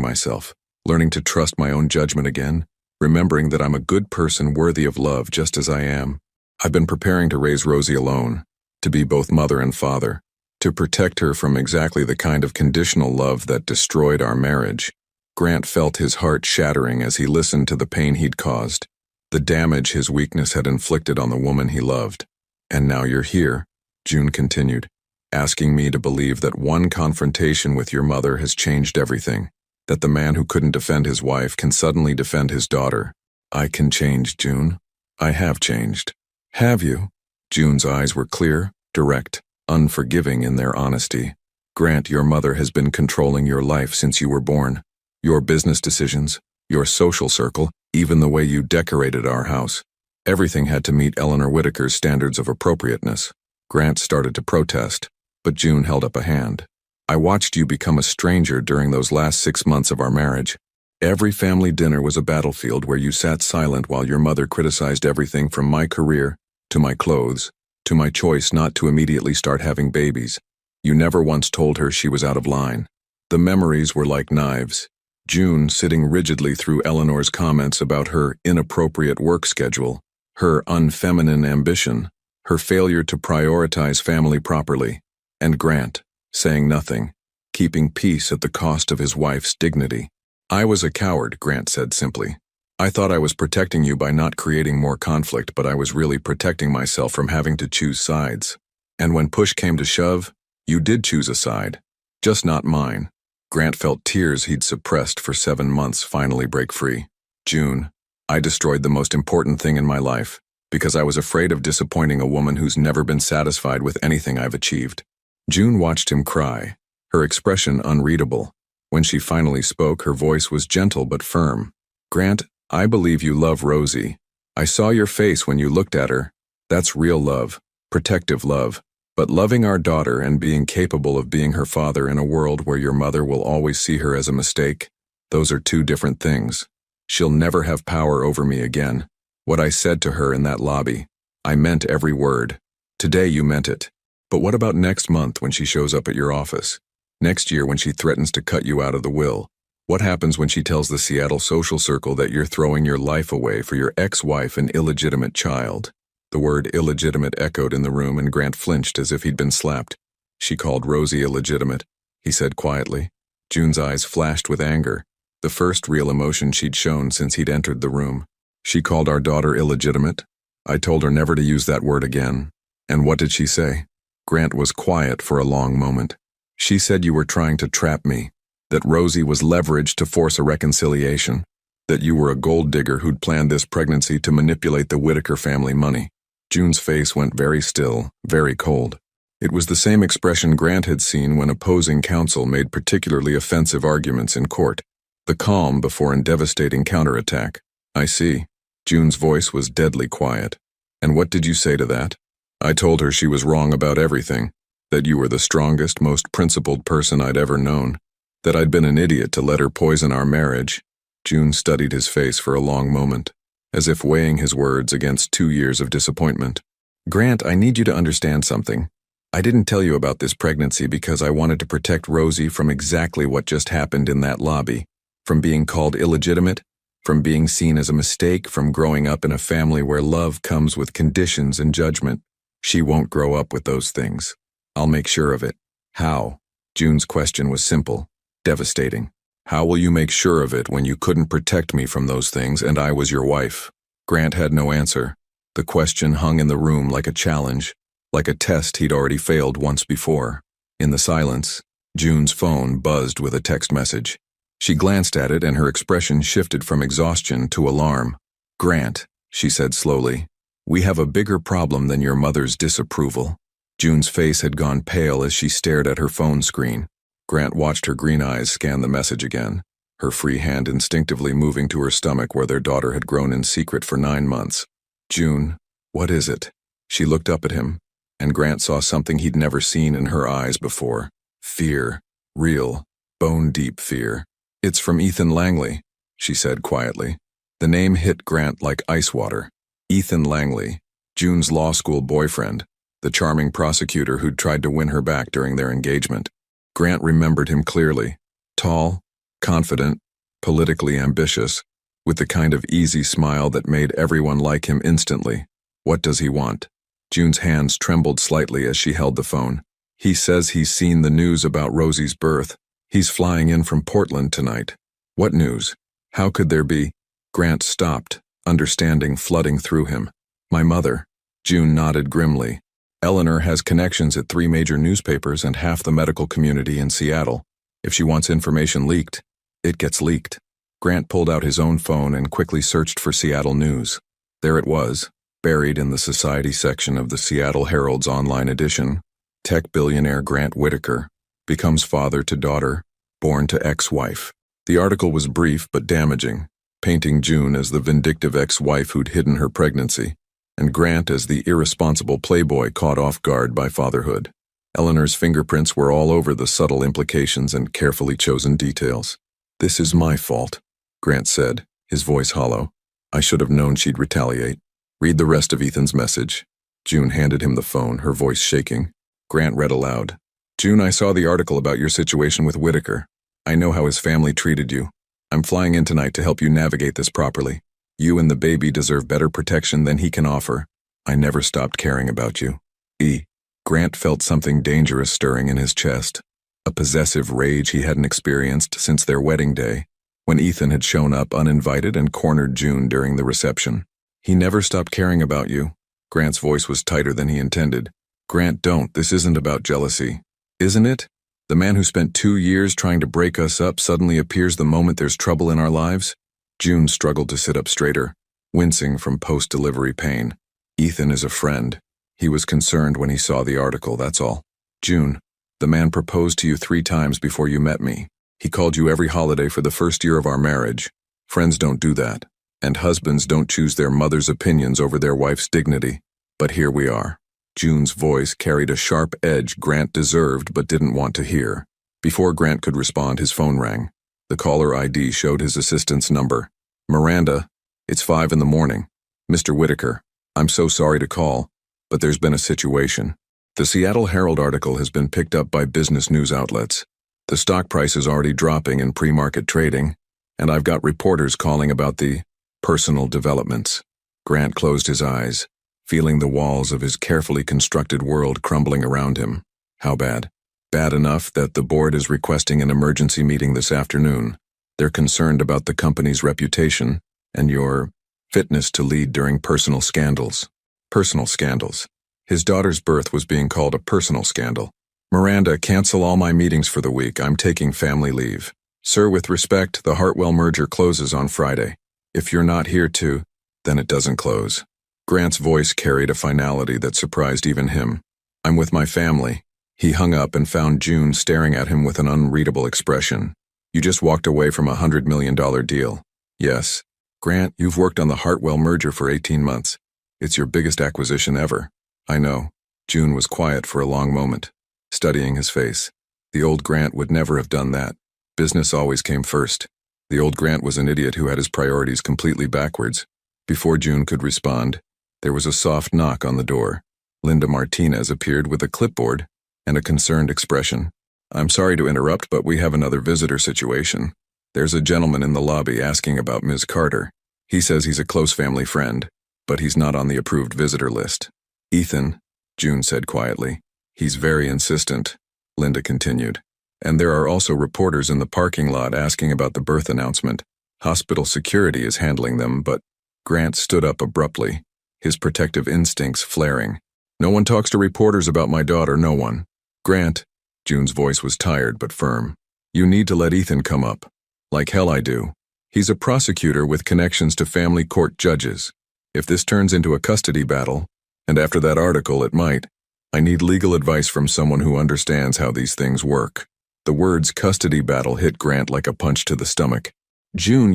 myself, learning to trust my own judgment again, remembering that I'm a good person worthy of love just as I am. I've been preparing to raise Rosie alone, to be both mother and father, to protect her from exactly the kind of conditional love that destroyed our marriage." Grant felt his heart shattering as he listened to the pain he'd caused, the damage his weakness had inflicted on the woman he loved. "And now you're here," June continued, "asking me to believe that one confrontation with your mother has changed everything, that the man who couldn't defend his wife can suddenly defend his daughter. I can change, June. I have changed." "Have you?" June's eyes were clear, direct, unforgiving in their honesty. "Grant, your mother has been controlling your life since you were born. Your business decisions, your social circle, even the way you decorated our house. Everything had to meet Eleanor Whitaker's standards of appropriateness." Grant started to protest, but June held up a hand. "I watched you become a stranger during those last 6 months of our marriage. Every family dinner was a battlefield where you sat silent while your mother criticized everything from my career, to my clothes, to my choice not to immediately start having babies. You never once told her she was out of line. The memories were like knives. June, sitting rigidly through Eleanor's comments about her inappropriate work schedule, her unfeminine ambition, her failure to prioritize family properly, and Grant, saying nothing, keeping peace at the cost of his wife's dignity. "I was a coward," Grant said simply. "I thought I was protecting you by not creating more conflict, but I was really protecting myself from having to choose sides. And when push came to shove, you did choose a side, just not mine." Grant felt tears he'd suppressed for 7 months finally break free. "June, I destroyed the most important thing in my life, because I was afraid of disappointing a woman who's never been satisfied with anything I've achieved." June watched him cry, her expression unreadable. When she finally spoke, her voice was gentle but firm. "Grant, I believe you love Rosie. I saw your face when you looked at her. That's real love, protective love. But loving our daughter and being capable of being her father in a world where your mother will always see her as a mistake, those are two different things. She'll never have power over me again. What I said to her in that lobby, I meant every word. Today you meant it. But what about next month when she shows up at your office? Next year when she threatens to cut you out of the will? What happens when she tells the Seattle social circle that you're throwing your life away for your ex-wife and illegitimate child?" The word illegitimate echoed in the room, and Grant flinched as if he'd been slapped. "She called Rosie illegitimate," he said quietly. June's eyes flashed with anger, the first real emotion she'd shown since he'd entered the room. "She called our daughter illegitimate? I told her never to use that word again. And what did she say?" Grant was quiet for a long moment. "She said you were trying to trap me, that Rosie was leveraged to force a reconciliation, that you were a gold digger who'd planned this pregnancy to manipulate the Whitaker family money." June's face went very still, very cold. It was the same expression Grant had seen when opposing counsel made particularly offensive arguments in court, the calm before a devastating counterattack. "I see." June's voice was deadly quiet. "And what did you say to that?" "I told her she was wrong about everything, that you were the strongest, most principled person I'd ever known, that I'd been an idiot to let her poison our marriage." June studied his face for a long moment, as if weighing his words against 2 years of disappointment. "Grant, I need you to understand something. I didn't tell you about this pregnancy because I wanted to protect Rosie from exactly what just happened in that lobby, from being called illegitimate, from being seen as a mistake, from growing up in a family where love comes with conditions and judgment. She won't grow up with those things. I'll make sure of it." "How?" June's question was simple, devastating. "How will you make sure of it when you couldn't protect me from those things and I was your wife?" Grant had no answer. The question hung in the room like a challenge, like a test he'd already failed once before. In the silence, June's phone buzzed with a text message. She glanced at it and her expression shifted from exhaustion to alarm. "Grant," she said slowly, "we have a bigger problem than your mother's disapproval." June's face had gone pale as she stared at her phone screen. Grant watched her green eyes scan the message again, her free hand instinctively moving to her stomach where their daughter had grown in secret for 9 months. "June, what is it?" She looked up at him, and Grant saw something he'd never seen in her eyes before. Fear. Real, bone-deep fear. "It's from Ethan Langley," she said quietly. The name hit Grant like ice water. Ethan Langley, June's law school boyfriend, the charming prosecutor who'd tried to win her back during their engagement. Grant remembered him clearly. Tall, confident, politically ambitious, with the kind of easy smile that made everyone like him instantly. What does he want? June's hands trembled slightly as she held the phone. "He says he's seen the news about Rosie's birth. He's flying in from Portland tonight." "What news? How could there be?" Grant stopped, understanding flooding through him. "My mother." June nodded grimly. "Eleanor has connections at 3 major newspapers and half the medical community in Seattle. If she wants information leaked, it gets leaked." Grant pulled out his own phone and quickly searched for Seattle news. There it was, buried in the society section of the Seattle Herald's online edition. Tech billionaire Grant Whitaker becomes father to daughter, born to ex-wife. The article was brief but damaging, painting June as the vindictive ex-wife who'd hidden her pregnancy, and Grant as the irresponsible playboy caught off guard by fatherhood. Eleanor's fingerprints were all over the subtle implications and carefully chosen details. "This is my fault," Grant said, his voice hollow. "I should have known she'd retaliate. Read the rest of Ethan's message." June handed him the phone, her voice shaking. Grant read aloud. "June, I saw the article about your situation with Whitaker. I know how his family treated you. I'm flying in tonight to help you navigate this properly. You and the baby deserve better protection than he can offer. I never stopped caring about you. E." Grant felt something dangerous stirring in his chest, a possessive rage he hadn't experienced since their wedding day, when Ethan had shown up uninvited and cornered June during the reception. "He never stopped caring about you." Grant's voice was tighter than he intended. "Grant, don't. This isn't about jealousy. Isn't it? The man who spent 2 years trying to break us up suddenly appears the moment there's trouble in our lives?" June struggled to sit up straighter, wincing from post-delivery pain. "Ethan is a friend. He was concerned when he saw the article, that's all. June, the man proposed to you 3 times before you met me. He called you every holiday for the first year of our marriage. Friends don't do that, and husbands don't choose their mother's opinions over their wife's dignity. But here we are." June's voice carried a sharp edge Grant deserved but didn't want to hear. Before Grant could respond, his phone rang. The caller ID showed his assistant's number. "Miranda, it's 5 in the morning. Mr. Whitaker, I'm so sorry to call, but there's been a situation. The Seattle Herald article has been picked up by business news outlets. The stock price is already dropping in pre-market trading, and I've got reporters calling about the personal developments." Grant closed his eyes, feeling the walls of his carefully constructed world crumbling around him. How bad? Bad enough that the board is requesting an emergency meeting this afternoon. They're concerned about the company's reputation and your fitness to lead during personal scandals. Personal scandals. His daughter's birth was being called a personal scandal. "Miranda, cancel all my meetings for the week. I'm taking family leave. Sir, with respect, the Hartwell merger closes on Friday. If you're not here to, then it doesn't close." Grant's voice carried a finality that surprised even him. "I'm with my family." He hung up and found June staring at him with an unreadable expression. "You just walked away from a $100 million deal." "Yes. Grant, you've worked on the Hartwell merger for 18 months. It's your biggest acquisition ever." "I know." June was quiet for a long moment, studying his face. The old Grant would never have done that. Business always came first. The old Grant was an idiot who had his priorities completely backwards. Before June could respond, there was a soft knock on the door. Linda Martinez appeared with a clipboard and a concerned expression. "I'm sorry to interrupt, but we have another visitor situation. There's a gentleman in the lobby asking about Ms. Carter. He says he's a close family friend, but he's not on the approved visitor list." "Ethan," June said quietly. "He's very insistent," Linda continued. "And there are also reporters in the parking lot asking about the birth announcement. Hospital security is handling them, but..." Grant stood up abruptly, his protective instincts flaring. "No one talks to reporters about my daughter, no one." "Grant," June's voice was tired but firm. You need to let Ethan come up. Like hell I do. He's a prosecutor with connections to family court judges. If this turns into a custody battle, and after that article it might, I need legal advice from someone who understands how these things work. The words custody battle hit Grant like a punch to the stomach. June,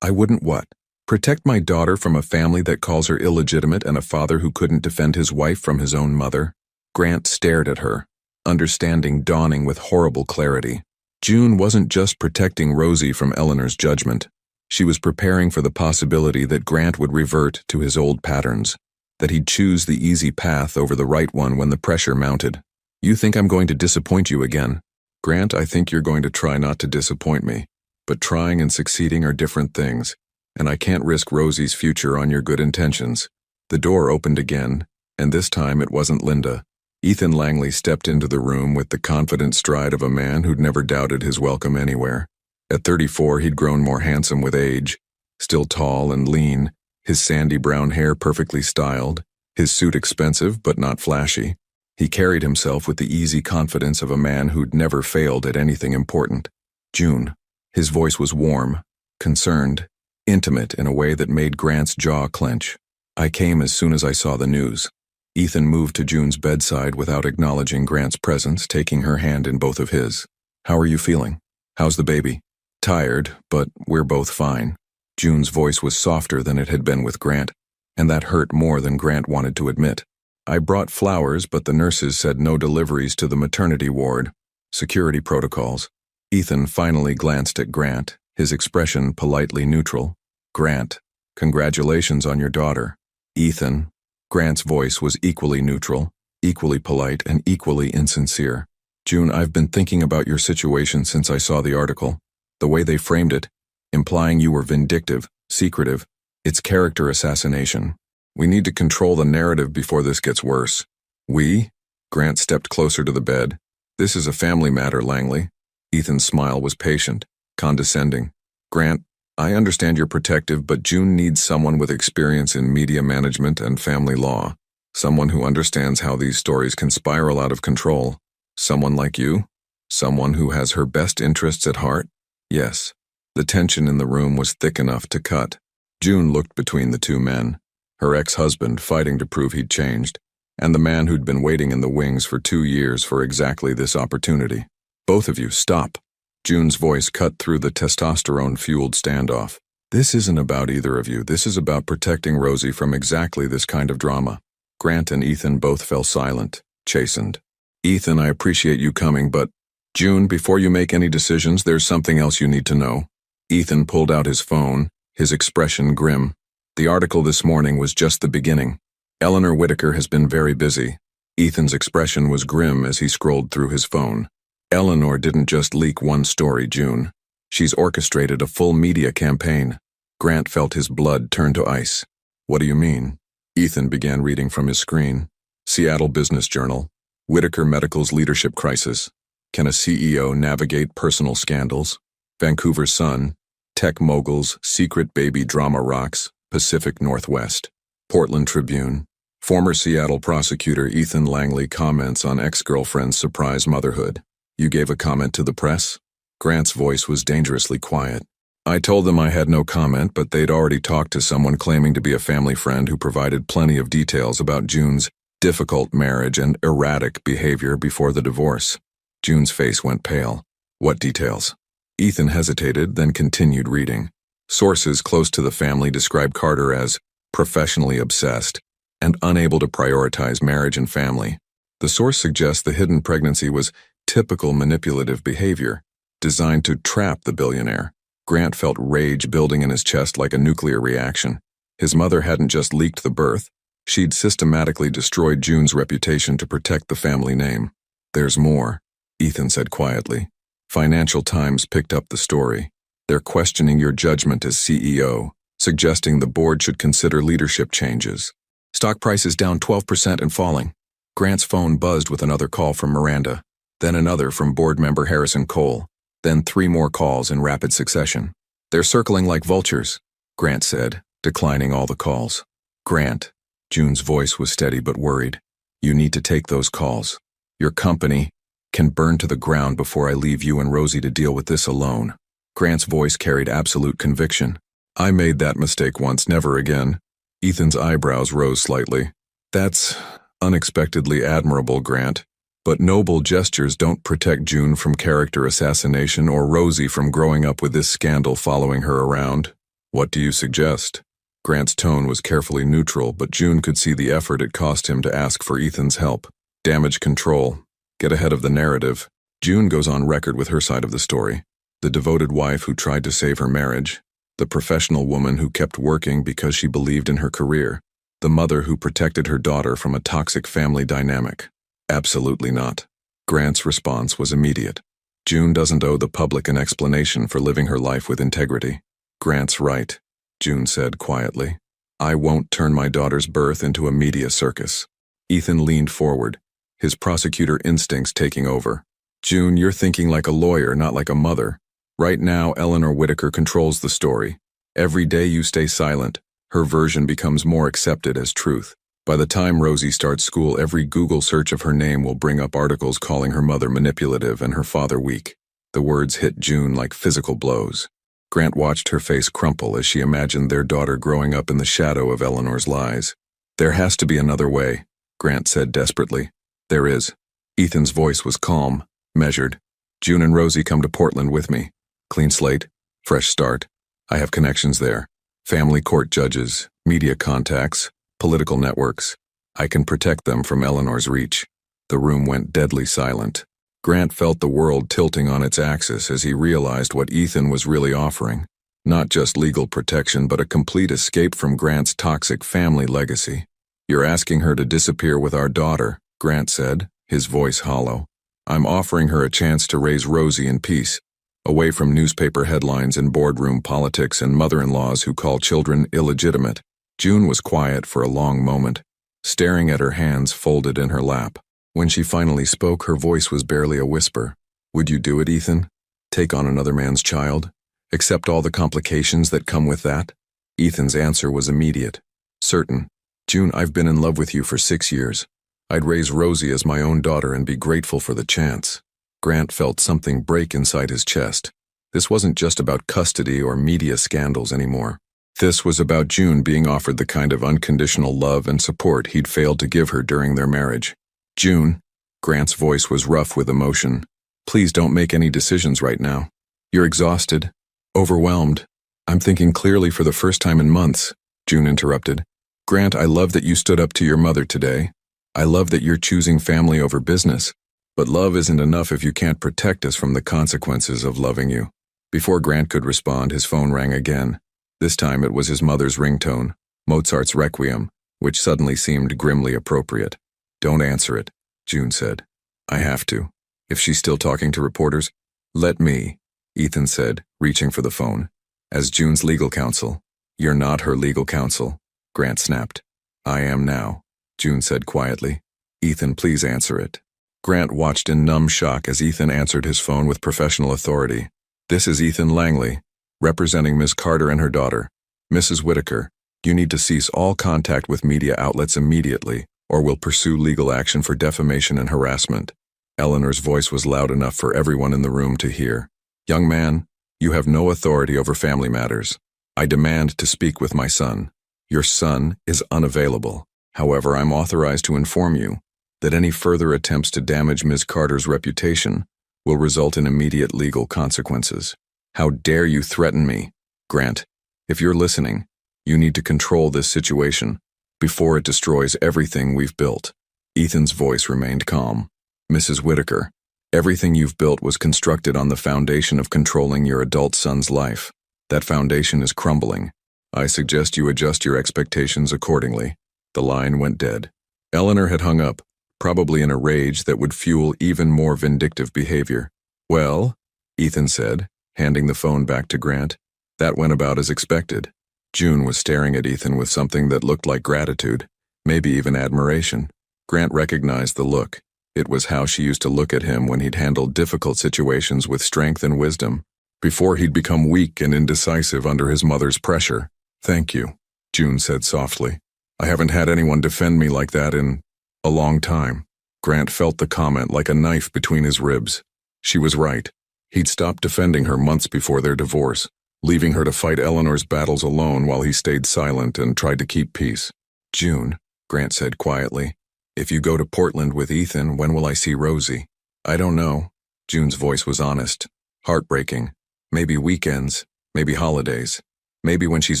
I wouldn't what? Protect my daughter from a family that calls her illegitimate and a father who couldn't defend his wife from his own mother? Grant stared at her, understanding dawning with horrible clarity. June wasn't just protecting Rosie from Eleanor's judgment. She was preparing for the possibility that Grant would revert to his old patterns, that he'd choose the easy path over the right one when the pressure mounted. You think I'm going to disappoint you again? Grant, I think you're going to try not to disappoint me, but trying and succeeding are different things, and I can't risk Rosie's future on your good intentions. The door opened again, and this time it wasn't Linda. Ethan Langley stepped into the room with the confident stride of a man who'd never doubted his welcome anywhere. At 34, he'd grown more handsome with age, still tall and lean, his sandy brown hair perfectly styled, his suit expensive but not flashy. He carried himself with the easy confidence of a man who'd never failed at anything important. June. His voice was warm, concerned, intimate in a way that made Grant's jaw clench. I came as soon as I saw the news. Ethan moved to June's bedside without acknowledging Grant's presence, taking her hand in both of his. How are you feeling? How's the baby? Tired, but we're both fine. June's voice was softer than it had been with Grant, and that hurt more than Grant wanted to admit. I brought flowers, but the nurses said no deliveries to the maternity ward. Security protocols. Ethan finally glanced at Grant, his expression politely neutral. Grant, congratulations on your daughter. Ethan. Grant's voice was equally neutral, equally polite, and equally insincere. June, I've been thinking about your situation since I saw the article. The way they framed it, implying you were vindictive, secretive, it's character assassination. We need to control the narrative before this gets worse. We? Grant stepped closer to the bed. This is a family matter, Langley. Ethan's smile was patient, condescending. Grant, I understand you're protective, but June needs someone with experience in media management and family law. Someone who understands how these stories can spiral out of control. Someone like you? Someone who has her best interests at heart? Yes. The tension in the room was thick enough to cut. June looked between the two men, her ex-husband fighting to prove he'd changed, and the man who'd been waiting in the wings for 2 years for exactly this opportunity. Both of you, stop. June's voice cut through the testosterone-fueled standoff. This isn't about either of you. This is about protecting Rosie from exactly this kind of drama. Grant and Ethan both fell silent, chastened. Ethan, I appreciate you coming, but June, before you make any decisions, there's something else you need to know. Ethan pulled out his phone, his expression grim. The article this morning was just the beginning. Eleanor Whitaker has been very busy. Ethan's expression was grim as he scrolled through his phone. Eleanor didn't just leak one story, June. She's orchestrated a full media campaign. Grant felt his blood turn to ice. What do you mean? Ethan began reading from his screen. Seattle Business Journal. Whitaker Medical's leadership crisis. Can a CEO navigate personal scandals? Vancouver Sun. Tech moguls, secret baby drama rocks. Pacific Northwest. Portland Tribune. Former Seattle prosecutor Ethan Langley comments on ex-girlfriend's surprise motherhood. You gave a comment to the press? Grant's voice was dangerously quiet. I told them I had no comment, but they'd already talked to someone claiming to be a family friend who provided plenty of details about June's difficult marriage and erratic behavior before the divorce. June's face went pale. What details? Ethan hesitated, then continued reading. Sources close to the family describe Carter as professionally obsessed and unable to prioritize marriage and family. The source suggests the hidden pregnancy was typical manipulative behavior, designed to trap the billionaire. Grant felt rage building in his chest like a nuclear reaction. His mother hadn't just leaked the birth, she'd systematically destroyed June's reputation to protect the family name. There's more, Ethan said quietly. Financial Times picked up the story. They're questioning your judgment as CEO, suggesting the board should consider leadership changes. Stock price is down 12% and falling. Grant's phone buzzed with another call from Miranda, then another from board member Harrison Cole, then 3 more calls in rapid succession. They're circling like vultures, Grant said, declining all the calls. Grant, June's voice was steady but worried. You need to take those calls. Your company can burn to the ground before I leave you and Rosie to deal with this alone." Grant's voice carried absolute conviction. "I made that mistake once, never again." Ethan's eyebrows rose slightly. "That's unexpectedly admirable, Grant. But noble gestures don't protect June from character assassination or Rosie from growing up with this scandal following her around. What do you suggest?" Grant's tone was carefully neutral, but June could see the effort it cost him to ask for Ethan's help. Damage control. Get ahead of the narrative. June goes on record with her side of the story. The devoted wife who tried to save her marriage. The professional woman who kept working because she believed in her career. The mother who protected her daughter from a toxic family dynamic. Absolutely not. Grant's response was immediate. June doesn't owe the public an explanation for living her life with integrity. Grant's right, June said quietly. I won't turn my daughter's birth into a media circus. Ethan leaned forward, his prosecutor instincts taking over. June, you're thinking like a lawyer, not like a mother. Right now, Eleanor Whitaker controls the story. Every day you stay silent, her version becomes more accepted as truth. By the time Rosie starts school, every Google search of her name will bring up articles calling her mother manipulative and her father weak. The words hit June like physical blows. Grant watched her face crumple as she imagined their daughter growing up in the shadow of Eleanor's lies. There has to be another way, Grant said desperately. There is. Ethan's voice was calm, measured. June and Rosie come to Portland with me. Clean slate, fresh start. I have connections there. Family court judges, media contacts, political networks. I can protect them from Eleanor's reach. The room went deadly silent. Grant felt the world tilting on its axis as he realized what Ethan was really offering. Not just legal protection, but a complete escape from Grant's toxic family legacy. You're asking her to disappear with our daughter, Grant said, his voice hollow. I'm offering her a chance to raise Rosie in peace, away from newspaper headlines and boardroom politics and mother-in-laws who call children illegitimate. June was quiet for a long moment, staring at her hands folded in her lap. When she finally spoke, her voice was barely a whisper. Would you do it, Ethan? Take on another man's child? Accept all the complications that come with that? Ethan's answer was immediate. Certain. June, I've been in love with you for 6 years. I'd raise Rosie as my own daughter and be grateful for the chance. Grant felt something break inside his chest. This wasn't just about custody or media scandals anymore. This was about June being offered the kind of unconditional love and support he'd failed to give her during their marriage. June, Grant's voice was rough with emotion. Please don't make any decisions right now. You're exhausted, overwhelmed. I'm thinking clearly for the first time in months, June interrupted. Grant, I love that you stood up to your mother today. I love that you're choosing family over business. But love isn't enough if you can't protect us from the consequences of loving you. Before Grant could respond, his phone rang again. This time it was his mother's ringtone, Mozart's Requiem, which suddenly seemed grimly appropriate. Don't answer it, June said. I have to. If she's still talking to reporters, let me, Ethan said, reaching for the phone. As June's legal counsel. You're not her legal counsel, Grant snapped. I am now, June said quietly. Ethan, please answer it. Grant watched in numb shock as Ethan answered his phone with professional authority. This is Ethan Langley, representing Ms. Carter and her daughter. Mrs. Whitaker, you need to cease all contact with media outlets immediately, or will pursue legal action for defamation and harassment. Eleanor's voice was loud enough for everyone in the room to hear. Young man, you have no authority over family matters. I demand to speak with my son. Your son is unavailable. However, I'm authorized to inform you that any further attempts to damage Ms. Carter's reputation will result in immediate legal consequences. How dare you threaten me? Grant, if you're listening, you need to control this situation before it destroys everything we've built. Ethan's voice remained calm. Mrs. Whitaker, everything you've built was constructed on the foundation of controlling your adult son's life. That foundation is crumbling. I suggest you adjust your expectations accordingly. The line went dead. Eleanor had hung up, probably in a rage that would fuel even more vindictive behavior. Well, Ethan said, handing the phone back to Grant. That went about as expected. June was staring at Ethan with something that looked like gratitude, maybe even admiration. Grant recognized the look. It was how she used to look at him when he'd handled difficult situations with strength and wisdom, before he'd become weak and indecisive under his mother's pressure. Thank you, June said softly. I haven't had anyone defend me like that in a long time. Grant felt the comment like a knife between his ribs. She was right. He'd stopped defending her months before their divorce, leaving her to fight Eleanor's battles alone while he stayed silent and tried to keep peace. "June," Grant said quietly, "if you go to Portland with Ethan, when will I see Rosie?" "I don't know." June's voice was honest, heartbreaking. "Maybe weekends, maybe holidays. Maybe when she's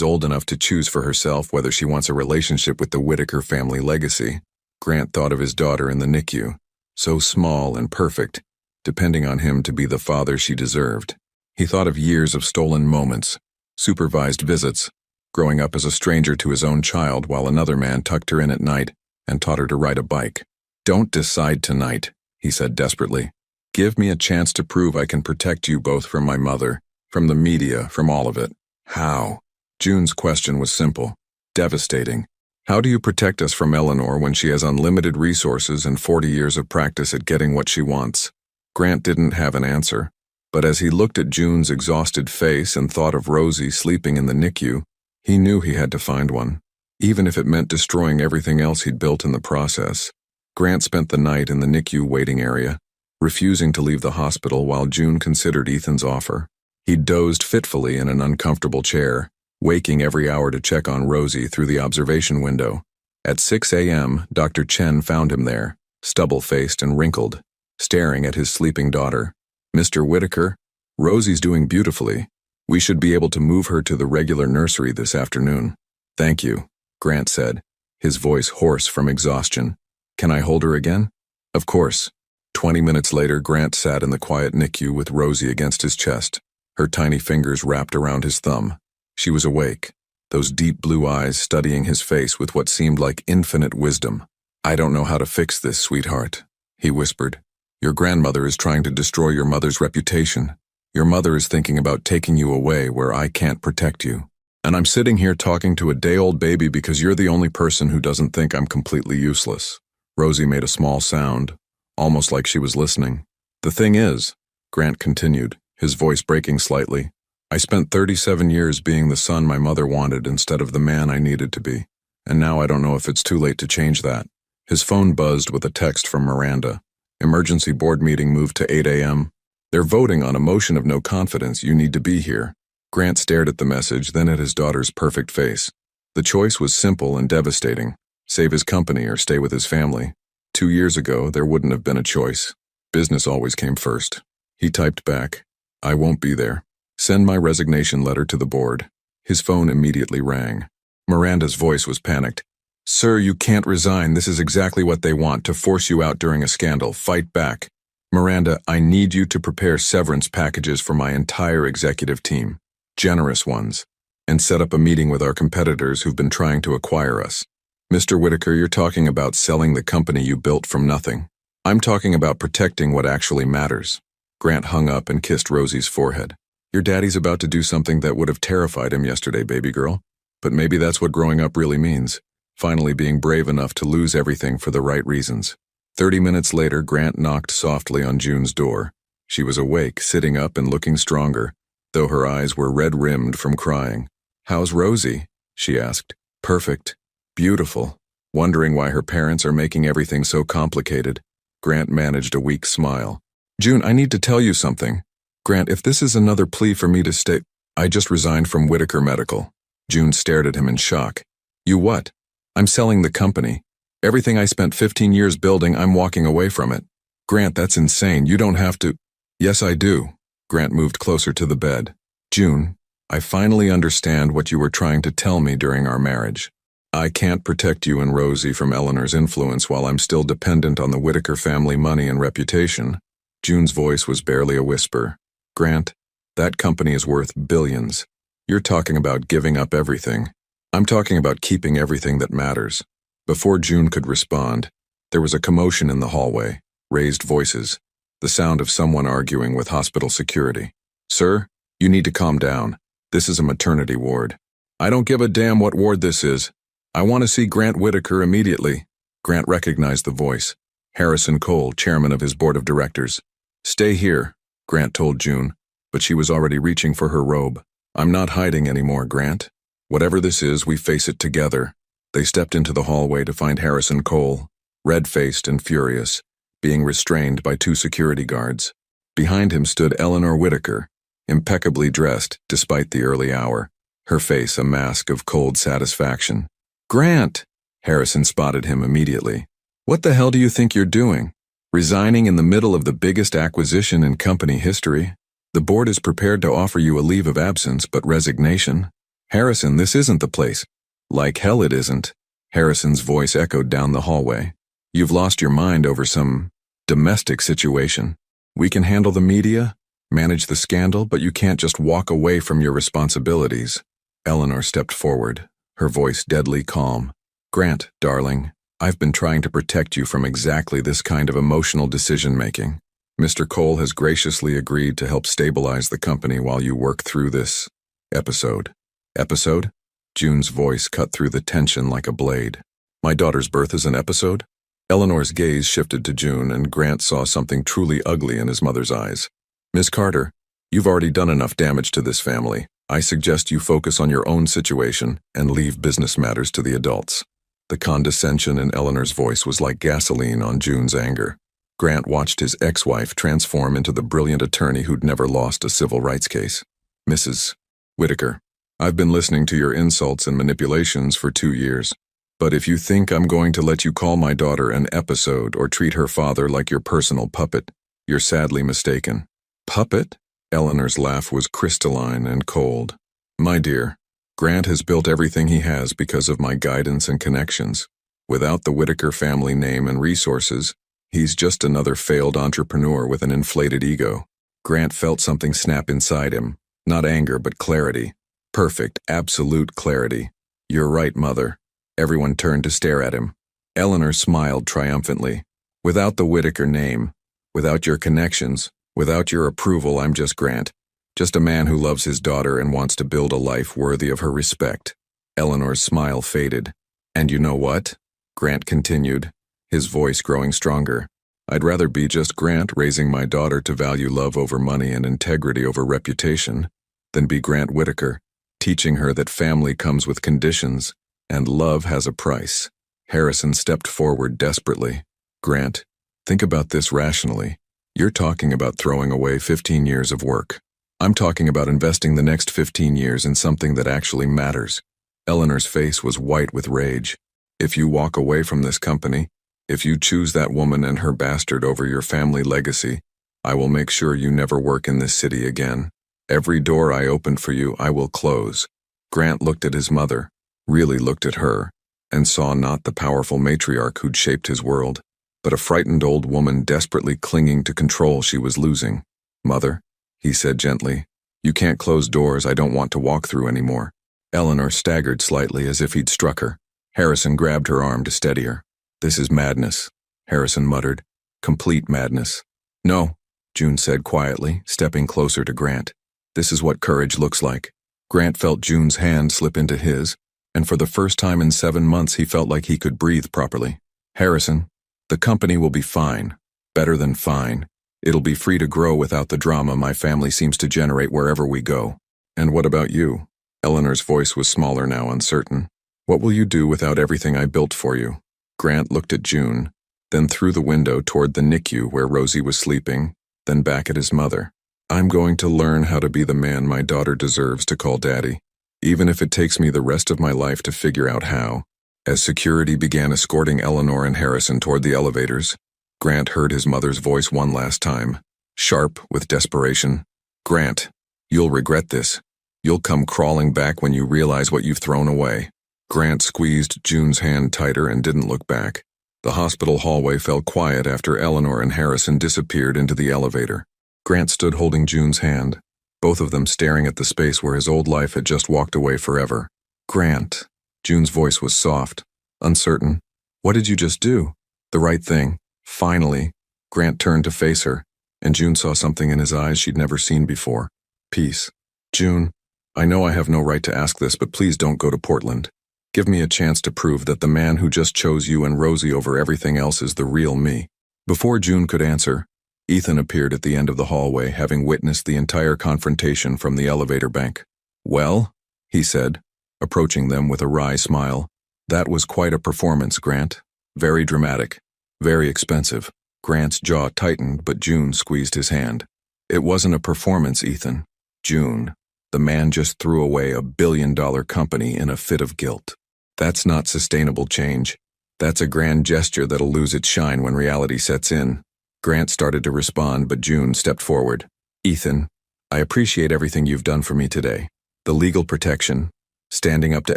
old enough to choose for herself whether she wants a relationship with the Whitaker family legacy." Grant thought of his daughter in the NICU, so small and perfect, depending on him to be the father she deserved. He thought of years of stolen moments, supervised visits, growing up as a stranger to his own child while another man tucked her in at night and taught her to ride a bike. "Don't decide tonight," he said desperately. "Give me a chance to prove I can protect you both from my mother, from the media, from all of it." "How?" June's question was simple, devastating. "How do you protect us from Eleanor when she has unlimited resources and 40 years of practice at getting what she wants?" Grant didn't have an answer, but as he looked at June's exhausted face and thought of Rosie sleeping in the NICU, he knew he had to find one, even if it meant destroying everything else he'd built in the process. Grant spent the night in the NICU waiting area, refusing to leave the hospital while June considered Ethan's offer. He dozed fitfully in an uncomfortable chair, waking every hour to check on Rosie through the observation window. At 6 a.m., Dr. Chen found him there, stubble-faced and wrinkled, staring at his sleeping daughter. "Mr. Whitaker, Rosie's doing beautifully. We should be able to move her to the regular nursery this afternoon." "Thank you," Grant said, his voice hoarse from exhaustion. "Can I hold her again?" "Of course." 20 minutes later, Grant sat in the quiet NICU with Rosie against his chest, her tiny fingers wrapped around his thumb. She was awake, those deep blue eyes studying his face with what seemed like infinite wisdom. "I don't know how to fix this, sweetheart," he whispered. "Your grandmother is trying to destroy your mother's reputation. Your mother is thinking about taking you away where I can't protect you. And I'm sitting here talking to a day-old baby because you're the only person who doesn't think I'm completely useless." Rosie made a small sound, almost like she was listening. "The thing is," Grant continued, his voice breaking slightly, "I spent 37 years being the son my mother wanted instead of the man I needed to be, and now I don't know if it's too late to change that." His phone buzzed with a text from Miranda. "Emergency board meeting moved to 8 a.m. They're voting on a motion of no confidence. You need to be here." Grant stared at the message, then at his daughter's perfect face. The choice was simple and devastating: save his company or stay with his family. 2 years ago, there wouldn't have been a choice. Business always came first. He typed back, "I won't be there. Send my resignation letter to the board." His phone immediately rang. Miranda's voice was panicked. "Sir, you can't resign. This is exactly what they want, to force you out during a scandal. Fight back." "Miranda, I need you to prepare severance packages for my entire executive team, generous ones, and set up a meeting with our competitors who've been trying to acquire us. Mr. Whitaker, you're talking about selling the company you built from nothing. I'm talking about protecting what actually matters." Grant hung up and kissed Rosie's forehead. "Your daddy's about to do something that would have terrified him yesterday, baby girl. But maybe that's what growing up really means. Finally being brave enough to lose everything for the right reasons." 30 minutes later, Grant knocked softly on June's door. She was awake, sitting up and looking stronger, though her eyes were red-rimmed from crying. "How's Rosie?" she asked. "Perfect. Beautiful." Wondering why her parents are making everything so complicated, Grant managed a weak smile. "June, I need to tell you something." "Grant, if this is another plea for me to stay—" "I just resigned from Whitaker Medical." June stared at him in shock. "You what?" "I'm selling the company. Everything I spent 15 years building, I'm walking away from it." "Grant, that's insane. You don't have to—" "Yes, I do." Grant moved closer to the bed. "June, I finally understand what you were trying to tell me during our marriage. I can't protect you and Rosie from Eleanor's influence while I'm still dependent on the Whitaker family money and reputation." June's voice was barely a whisper. "Grant, that company is worth billions. You're talking about giving up everything. I'm talking about keeping everything that matters." Before June could respond, there was a commotion in the hallway, raised voices, the sound of someone arguing with hospital security. "Sir, you need to calm down. This is a maternity ward." "I don't give a damn what ward this is. I want to see Grant Whitaker immediately." Grant recognized the voice. Harrison Cole, chairman of his board of directors. "Stay here," Grant told June, but she was already reaching for her robe. "I'm not hiding anymore, Grant. Whatever this is, we face it together." They stepped into the hallway to find Harrison Cole, red-faced and furious, being restrained by two security guards. Behind him stood Eleanor Whitaker, impeccably dressed despite the early hour, her face a mask of cold satisfaction. "Grant!" Harrison spotted him immediately. "What the hell do you think you're doing? Resigning in the middle of the biggest acquisition in company history? The board is prepared to offer you a leave of absence, but resignation? Harrison, this isn't the place." "Like hell it isn't." Harrison's voice echoed down the hallway. "You've lost your mind over some domestic situation. We can handle the media, manage the scandal, but you can't just walk away from your responsibilities." Eleanor stepped forward, her voice deadly calm. "Grant, darling, I've been trying to protect you from exactly this kind of emotional decision-making. Mr. Cole has graciously agreed to help stabilize the company while you work through this episode." "Episode?" June's voice cut through the tension like a blade. "My daughter's birth is an episode?" Eleanor's gaze shifted to June, and Grant saw something truly ugly in his mother's eyes. "Ms. Carter, you've already done enough damage to this family. I suggest you focus on your own situation and leave business matters to the adults." The condescension in Eleanor's voice was like gasoline on June's anger. Grant watched his ex-wife transform into the brilliant attorney who'd never lost a civil rights case. "Mrs. Whitaker, I've been listening to your insults and manipulations for 2 years. But if you think I'm going to let you call my daughter an episode or treat her father like your personal puppet, you're sadly mistaken." "Puppet?" Eleanor's laugh was crystalline and cold. "My dear, Grant has built everything he has because of my guidance and connections. Without the Whitaker family name and resources, he's just another failed entrepreneur with an inflated ego." Grant felt something snap inside him, not anger but clarity. Perfect, absolute clarity. "You're right, Mother." Everyone turned to stare at him. Eleanor smiled triumphantly. "Without the Whitaker name, without your connections, without your approval, I'm just Grant. Just a man who loves his daughter and wants to build a life worthy of her respect." Eleanor's smile faded. "And you know what?" Grant continued, his voice growing stronger. "I'd rather be just Grant raising my daughter to value love over money and integrity over reputation than be Grant Whitaker, teaching her that family comes with conditions and love has a price." Harrison stepped forward desperately. "Grant, think about this rationally. You're talking about throwing away 15 years of work. I'm talking about investing the next 15 years in something that actually matters." Eleanor's face was white with rage. "If you walk away from this company, if you choose that woman and her bastard over your family legacy, I will make sure you never work in this city again. Every door I opened for you, I will close." Grant looked at his mother, really looked at her, and saw not the powerful matriarch who'd shaped his world, but a frightened old woman desperately clinging to control she was losing. "Mother," he said gently, "you can't close doors I don't want to walk through anymore." Eleanor staggered slightly as if he'd struck her. Harrison grabbed her arm to steady her. "This is madness," Harrison muttered. "Complete madness." "No," June said quietly, stepping closer to Grant. "This is what courage looks like." Grant felt June's hand slip into his, and for the first time in 7 months he felt like he could breathe properly. "Harrison, the company will be fine. Better than fine. It'll be free to grow without the drama my family seems to generate wherever we go." "And what about you?" Eleanor's voice was smaller now, uncertain. "What will you do without everything I built for you?" Grant looked at June, then through the window toward the NICU where Rosie was sleeping, then back at his mother. "I'm going to learn how to be the man my daughter deserves to call daddy, even if it takes me the rest of my life to figure out how." As security began escorting Eleanor and Harrison toward the elevators, Grant heard his mother's voice one last time, sharp with desperation. "Grant, you'll regret this. You'll come crawling back when you realize what you've thrown away." Grant squeezed June's hand tighter and didn't look back. The hospital hallway fell quiet after Eleanor and Harrison disappeared into the elevator. Grant stood holding June's hand, both of them staring at the space where his old life had just walked away forever. "Grant." June's voice was soft, uncertain. "What did you just do?" "The right thing." Finally, Grant turned to face her, and June saw something in his eyes she'd never seen before. Peace. "June, I know I have no right to ask this, but please don't go to Portland. Give me a chance to prove that the man who just chose you and Rosie over everything else is the real me." Before June could answer, Ethan appeared at the end of the hallway, having witnessed the entire confrontation from the elevator bank. "Well," he said, approaching them with a wry smile, "that was quite a performance, Grant. Very dramatic. Very expensive. Grant's jaw tightened, but June squeezed his hand. It wasn't a performance, Ethan. June, the man just threw away $1 billion company in a fit of guilt. That's not sustainable change. That's a grand gesture that'll lose its shine when reality sets in. Grant started to respond, but June stepped forward. Ethan, I appreciate everything you've done for me today. The legal protection, standing up to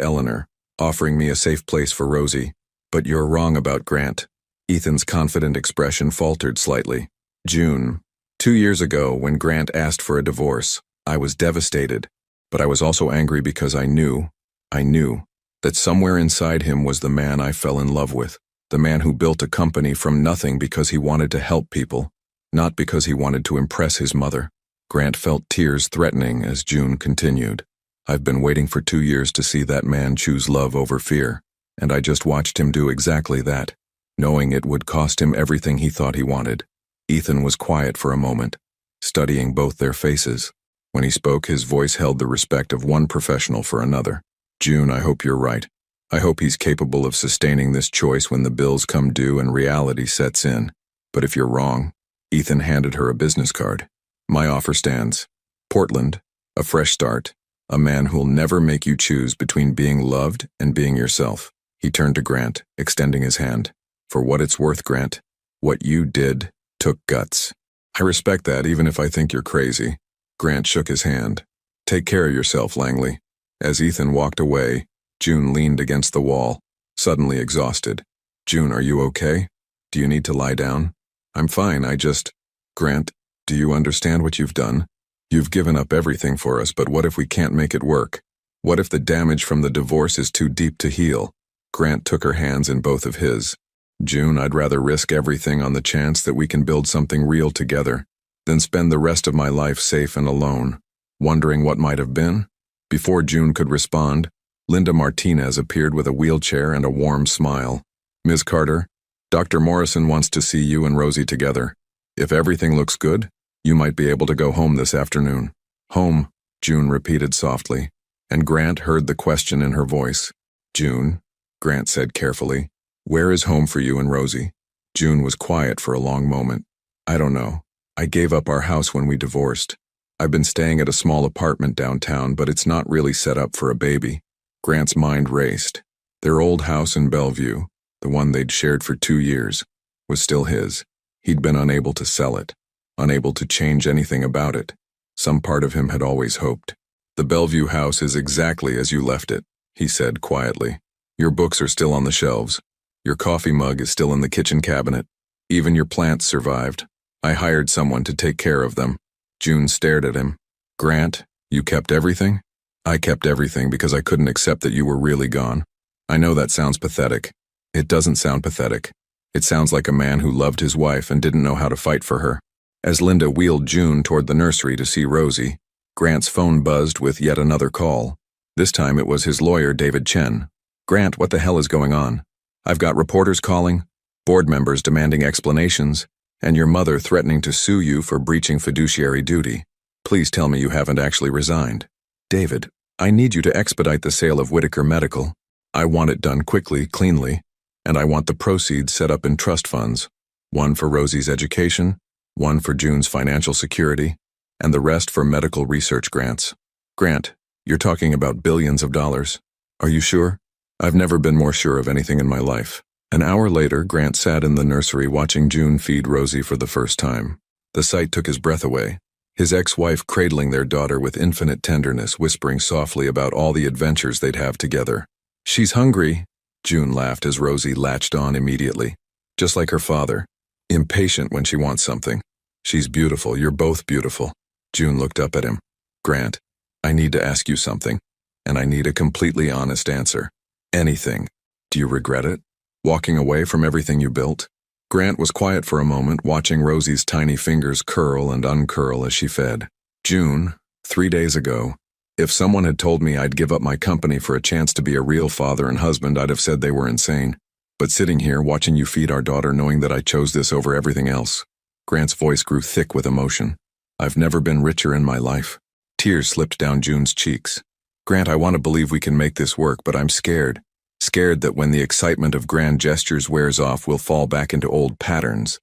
Eleanor, offering me a safe place for Rosie. But you're wrong about Grant. Ethan's confident expression faltered slightly. June, 2 years ago when Grant asked for a divorce, I was devastated, but I was also angry because I knew that somewhere inside him was the man I fell in love with, the man who built a company from nothing because he wanted to help people, not because he wanted to impress his mother. Grant felt tears threatening as June continued. I've been waiting for 2 years to see that man choose love over fear, and I just watched him do exactly that, knowing it would cost him everything he thought he wanted. Ethan was quiet for a moment, studying both their faces. When he spoke, his voice held the respect of one professional for another. June, I hope you're right. I hope he's capable of sustaining this choice when the bills come due and reality sets in. But if you're wrong, Ethan handed her a business card. My offer stands. Portland, a fresh start, a man who'll never make you choose between being loved and being yourself. He turned to Grant, extending his hand. For what it's worth, Grant, what you did took guts. I respect that, even if I think you're crazy. Grant shook his hand. Take care of yourself, Langley. As Ethan walked away, June leaned against the wall, suddenly exhausted. June, are you okay? Do you need to lie down? I'm fine, Grant, do you understand what you've done? You've given up everything for us, but what if we can't make it work? What if the damage from the divorce is too deep to heal? Grant took her hands in both of his. June, I'd rather risk everything on the chance that we can build something real together than spend the rest of my life safe and alone, wondering what might have been. Before June could respond, Linda Martinez appeared with a wheelchair and a warm smile. Ms. Carter, Dr. Morrison wants to see you and Rosie together. If everything looks good, you might be able to go home this afternoon. Home, June repeated softly, and Grant heard the question in her voice. June, Grant said carefully, where is home for you and Rosie? June was quiet for a long moment. I don't know. I gave up our house when we divorced. I've been staying at a small apartment downtown, but it's not really set up for a baby. Grant's mind raced. Their old house in Bellevue, the one they'd shared for 2 years, was still his. He'd been unable to sell it, unable to change anything about it. Some part of him had always hoped. The Bellevue house is exactly as you left it, he said quietly. Your books are still on the shelves. Your coffee mug is still in the kitchen cabinet. Even your plants survived. I hired someone to take care of them. June stared at him. Grant, you kept everything? I kept everything because I couldn't accept that you were really gone. I know that sounds pathetic. It doesn't sound pathetic. It sounds like a man who loved his wife and didn't know how to fight for her. As Linda wheeled June toward the nursery to see Rosie, Grant's phone buzzed with yet another call. This time it was his lawyer, David Chen. Grant, what the hell is going on? I've got reporters calling, board members demanding explanations, and your mother threatening to sue you for breaching fiduciary duty. Please tell me you haven't actually resigned. David, I need you to expedite the sale of Whitaker Medical. I want it done quickly, cleanly, and I want the proceeds set up in trust funds. One for Rosie's education, one for June's financial security, and the rest for medical research grants. Grant, you're talking about billions of dollars. Are you sure? I've never been more sure of anything in my life. An hour later, Grant sat in the nursery watching June feed Rosie for the first time. The sight took his breath away. His ex-wife cradling their daughter with infinite tenderness, whispering softly about all the adventures they'd have together. She's hungry, June laughed as Rosie latched on immediately. Just like her father, impatient when she wants something. She's beautiful, you're both beautiful. June looked up at him. Grant, I need to ask you something, and I need a completely honest answer. Anything. Do you regret it? Walking away from everything you built? Grant was quiet for a moment, watching Rosie's tiny fingers curl and uncurl as she fed. June, 3 days ago, if someone had told me I'd give up my company for a chance to be a real father and husband, I'd have said they were insane. But sitting here, watching you feed our daughter, knowing that I chose this over everything else. Grant's voice grew thick with emotion. I've never been richer in my life. Tears slipped down June's cheeks. Grant, I want to believe we can make this work, but I'm scared. Scared that when the excitement of grand gestures wears off, we'll fall back into old patterns.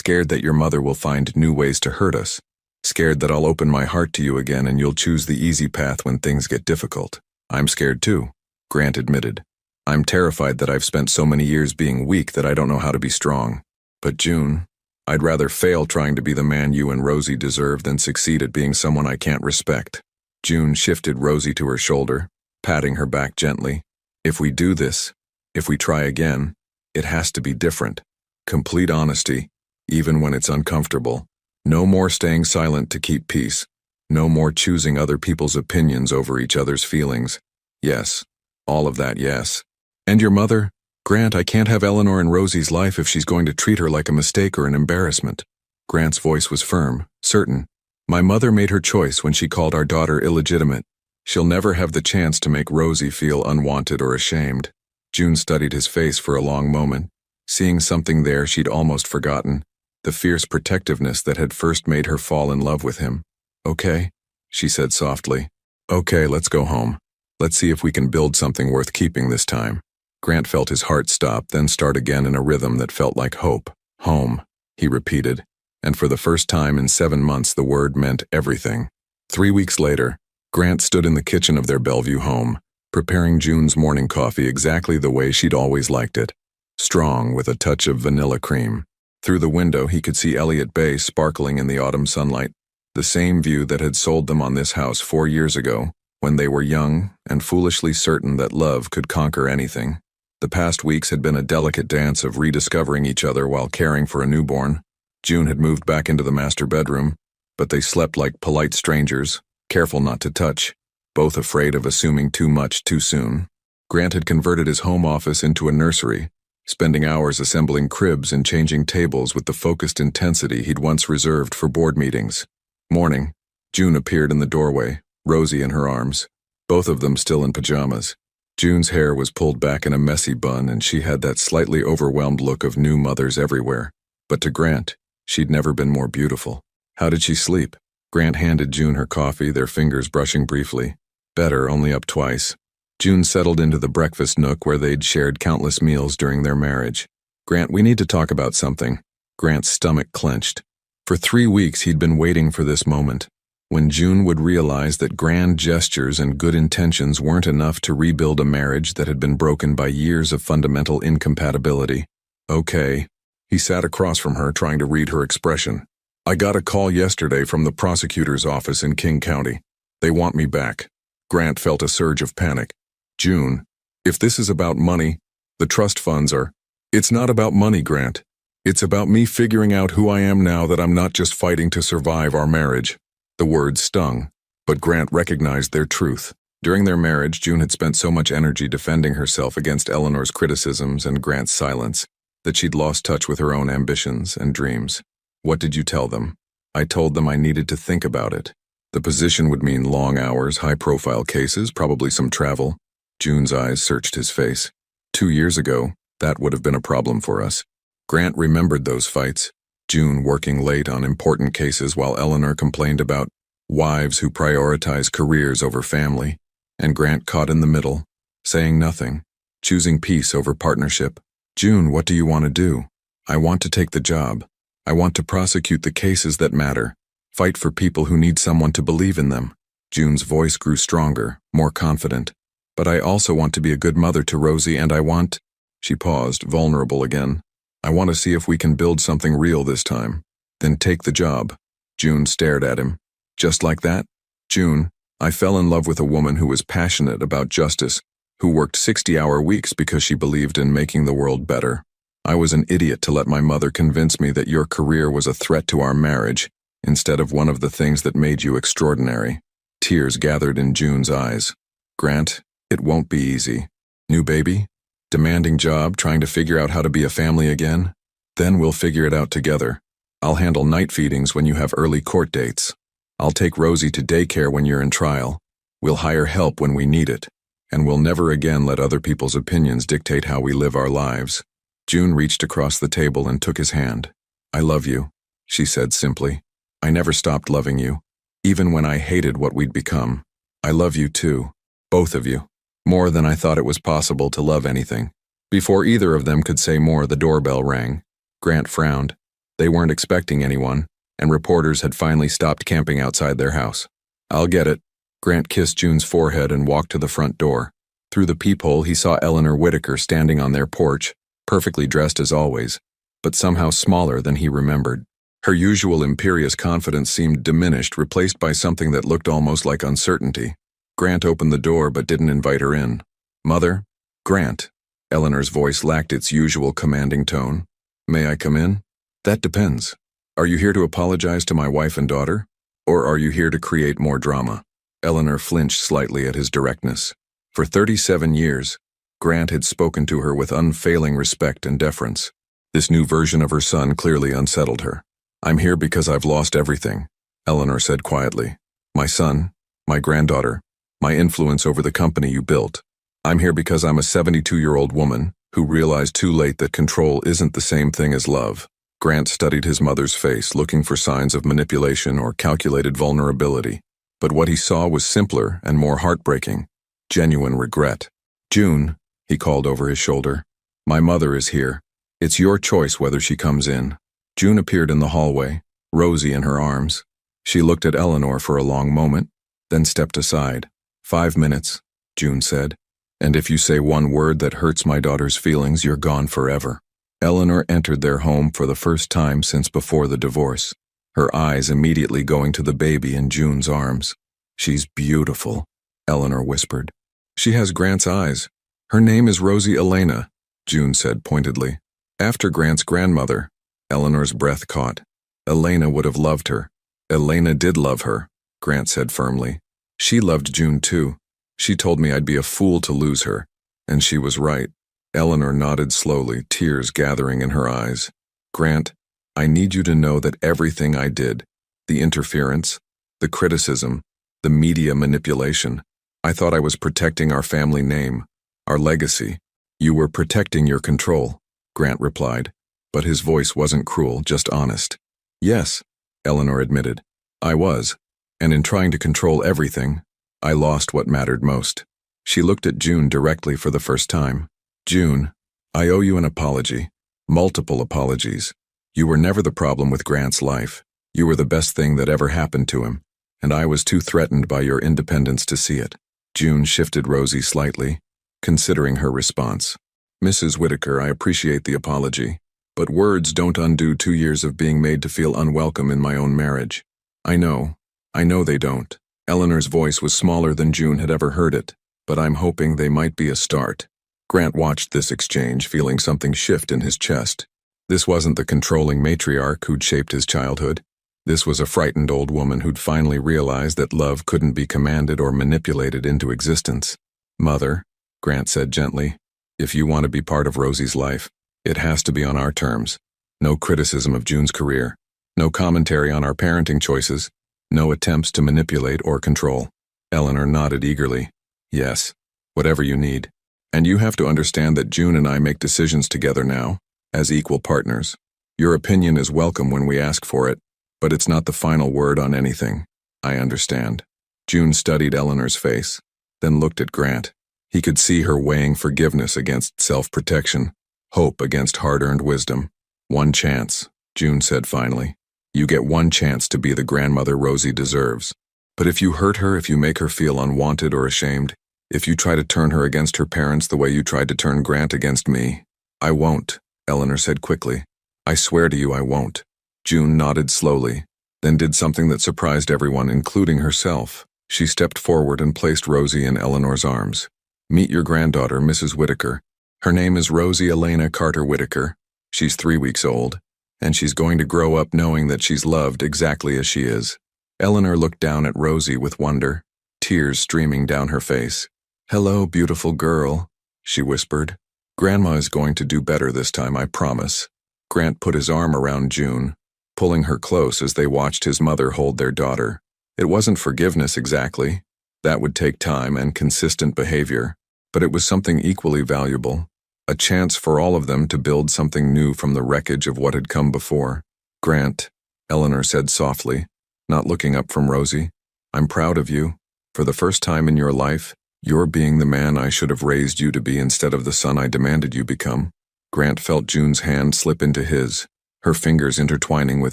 Scared that your mother will find new ways to hurt us. Scared that I'll open my heart to you again and you'll choose the easy path when things get difficult. I'm scared too, Grant admitted. I'm terrified that I've spent so many years being weak that I don't know how to be strong. But June, I'd rather fail trying to be the man you and Rosie deserve than succeed at being someone I can't respect. June shifted Rosie to her shoulder, patting her back gently. If we do this, if we try again, it has to be different. Complete honesty, even when it's uncomfortable. No more staying silent to keep peace. No more choosing other people's opinions over each other's feelings. Yes, all of that, yes. And your mother? Grant, I can't have Eleanor in Rosie's life if she's going to treat her like a mistake or an embarrassment. Grant's voice was firm, certain. My mother made her choice when she called our daughter illegitimate. She'll never have the chance to make Rosie feel unwanted or ashamed. June studied his face for a long moment, seeing something there she'd almost forgotten, the fierce protectiveness that had first made her fall in love with him. Okay, she said softly. Okay, let's go home. Let's see if we can build something worth keeping this time. Grant felt his heart stop, then start again in a rhythm that felt like hope. Home, he repeated, and for the first time in 7 months the word meant everything. 3 weeks later, Grant stood in the kitchen of their Bellevue home, preparing June's morning coffee exactly the way she'd always liked it. Strong, with a touch of vanilla cream. Through the window he could see Elliott Bay sparkling in the autumn sunlight, the same view that had sold them on this house 4 years ago, when they were young and foolishly certain that love could conquer anything. The past weeks had been a delicate dance of rediscovering each other while caring for a newborn. June had moved back into the master bedroom, but they slept like polite strangers, careful not to touch, both afraid of assuming too much too soon. Grant had converted his home office into a nursery, spending hours assembling cribs and changing tables with the focused intensity he'd once reserved for board meetings. Morning, June appeared in the doorway, Rosie in her arms, both of them still in pajamas. June's hair was pulled back in a messy bun and she had that slightly overwhelmed look of new mothers everywhere. But to Grant, she'd never been more beautiful. How did she sleep? Grant handed June her coffee, their fingers brushing briefly. Better, only up twice. June settled into the breakfast nook where they'd shared countless meals during their marriage. Grant, we need to talk about something. Grant's stomach clenched. For 3 weeks he'd been waiting for this moment, when June would realize that grand gestures and good intentions weren't enough to rebuild a marriage that had been broken by years of fundamental incompatibility. Okay. He sat across from her, trying to read her expression. I got a call yesterday from the prosecutor's office in King County. They want me back. Grant felt a surge of panic. June, if this is about money, the trust funds are... It's not about money, Grant. It's about me figuring out who I am now that I'm not just fighting to survive our marriage. The words stung, but Grant recognized their truth. During their marriage, June had spent so much energy defending herself against Eleanor's criticisms and Grant's silence that she'd lost touch with her own ambitions and dreams. What did you tell them? I told them I needed to think about it. The position would mean long hours, high-profile cases, probably some travel. June's eyes searched his face. 2 years ago, that would have been a problem for us. Grant remembered those fights. June working late on important cases while Eleanor complained about wives who prioritize careers over family, and Grant caught in the middle, saying nothing, choosing peace over partnership. June, what do you want to do? I want to take the job. I want to prosecute the cases that matter, fight for people who need someone to believe in them. June's voice grew stronger, more confident. But I also want to be a good mother to Rosie, and I want... She paused, vulnerable again. I want to see if we can build something real this time. Then take the job. June stared at him. Just like that? June, I fell in love with a woman who was passionate about justice, who worked 60-hour weeks because she believed in making the world better. I was an idiot to let my mother convince me that your career was a threat to our marriage, instead of one of the things that made you extraordinary. Tears gathered in June's eyes. Grant, it won't be easy. New baby? Demanding job, trying to figure out how to be a family again? Then we'll figure it out together. I'll handle night feedings when you have early court dates. I'll take Rosie to daycare when you're in trial. We'll hire help when we need it. And we'll never again let other people's opinions dictate how we live our lives. June reached across the table and took his hand. I love you, she said simply. I never stopped loving you, even when I hated what we'd become. I love you too, both of you. More than I thought it was possible to love anything. Before either of them could say more, the doorbell rang. Grant frowned. They weren't expecting anyone, and reporters had finally stopped camping outside their house. "I'll get it." Grant kissed June's forehead and walked to the front door. Through the peephole, he saw Eleanor Whitaker standing on their porch, perfectly dressed as always, but somehow smaller than he remembered. Her usual imperious confidence seemed diminished, replaced by something that looked almost like uncertainty. Grant opened the door but didn't invite her in. "Mother?" "Grant." Eleanor's voice lacked its usual commanding tone. "May I come in?" "That depends. Are you here to apologize to my wife and daughter? Or are you here to create more drama?" Eleanor flinched slightly at his directness. For 37 years, Grant had spoken to her with unfailing respect and deference. This new version of her son clearly unsettled her. "I'm here because I've lost everything," Eleanor said quietly. "My son, my granddaughter, my influence over the company you built. I'm here because I'm a 72-year-old woman who realized too late that control isn't the same thing as love." Grant studied his mother's face, looking for signs of manipulation or calculated vulnerability. But what he saw was simpler and more heartbreaking: genuine regret. "June," he called over his shoulder, "my mother is here. It's your choice whether she comes in." June appeared in the hallway, Rosie in her arms. She looked at Eleanor for a long moment, then stepped aside. "5 minutes," June said. "And if you say one word that hurts my daughter's feelings, you're gone forever." Eleanor entered their home for the first time since before the divorce, her eyes immediately going to the baby in June's arms. "She's beautiful," Eleanor whispered. "She has Grant's eyes. Her name is Rosie Elena," June said pointedly. "After Grant's grandmother." Eleanor's breath caught. "Elena would have loved her." "Elena did love her," Grant said firmly. "She loved June too. She told me I'd be a fool to lose her, and she was right." Eleanor nodded slowly, tears gathering in her eyes. "Grant, I need you to know that everything I did, the interference, the criticism, the media manipulation, I thought I was protecting our family name, our legacy." "You were protecting your control," Grant replied, but his voice wasn't cruel, just honest. "Yes," Eleanor admitted, "I was, and in trying to control everything, I lost what mattered most." She looked at June directly for the first time. "June, I owe you an apology. Multiple apologies. You were never the problem with Grant's life. You were the best thing that ever happened to him, and I was too threatened by your independence to see it." June shifted Rosie slightly, considering her response. "Mrs. Whitaker, I appreciate the apology, but words don't undo 2 years of being made to feel unwelcome in my own marriage." I know they don't." Eleanor's voice was smaller than June had ever heard it, "but I'm hoping they might be a start." Grant watched this exchange, feeling something shift in his chest. This wasn't the controlling matriarch who'd shaped his childhood. This was a frightened old woman who'd finally realized that love couldn't be commanded or manipulated into existence. "Mother," Grant said gently, "if you want to be part of Rosie's life, it has to be on our terms. No criticism of June's career. No commentary on our parenting choices. No attempts to manipulate or control." Eleanor nodded eagerly. "Yes, whatever you need. And you have to understand that June and I make decisions together now, as equal partners. Your opinion is welcome when we ask for it, but it's not the final word on anything." "I understand." June studied Eleanor's face, then looked at Grant. He could see her weighing forgiveness against self-protection, hope against hard-earned wisdom. "One chance," June said finally. "You get one chance to be the grandmother Rosie deserves. But if you hurt her, if you make her feel unwanted or ashamed, if you try to turn her against her parents the way you tried to turn Grant against me—" "I won't," Eleanor said quickly. "I swear to you I won't." June nodded slowly, then did something that surprised everyone, including herself. She stepped forward and placed Rosie in Eleanor's arms. "Meet your granddaughter, Mrs. Whitaker. Her name is Rosie Elena Carter Whitaker. She's 3 weeks old, and she's going to grow up knowing that she's loved exactly as she is." Eleanor looked down at Rosie with wonder, tears streaming down her face. "Hello, beautiful girl," she whispered. "Grandma is going to do better this time, I promise." Grant put his arm around June, pulling her close as they watched his mother hold their daughter. It wasn't forgiveness exactly. That would take time and consistent behavior, but it was something equally valuable, a chance for all of them to build something new from the wreckage of what had come before. "Grant," Eleanor said softly, not looking up from Rosie, "I'm proud of you. For the first time in your life, you're being the man I should have raised you to be instead of the son I demanded you become." Grant felt June's hand slip into his. her fingers intertwining with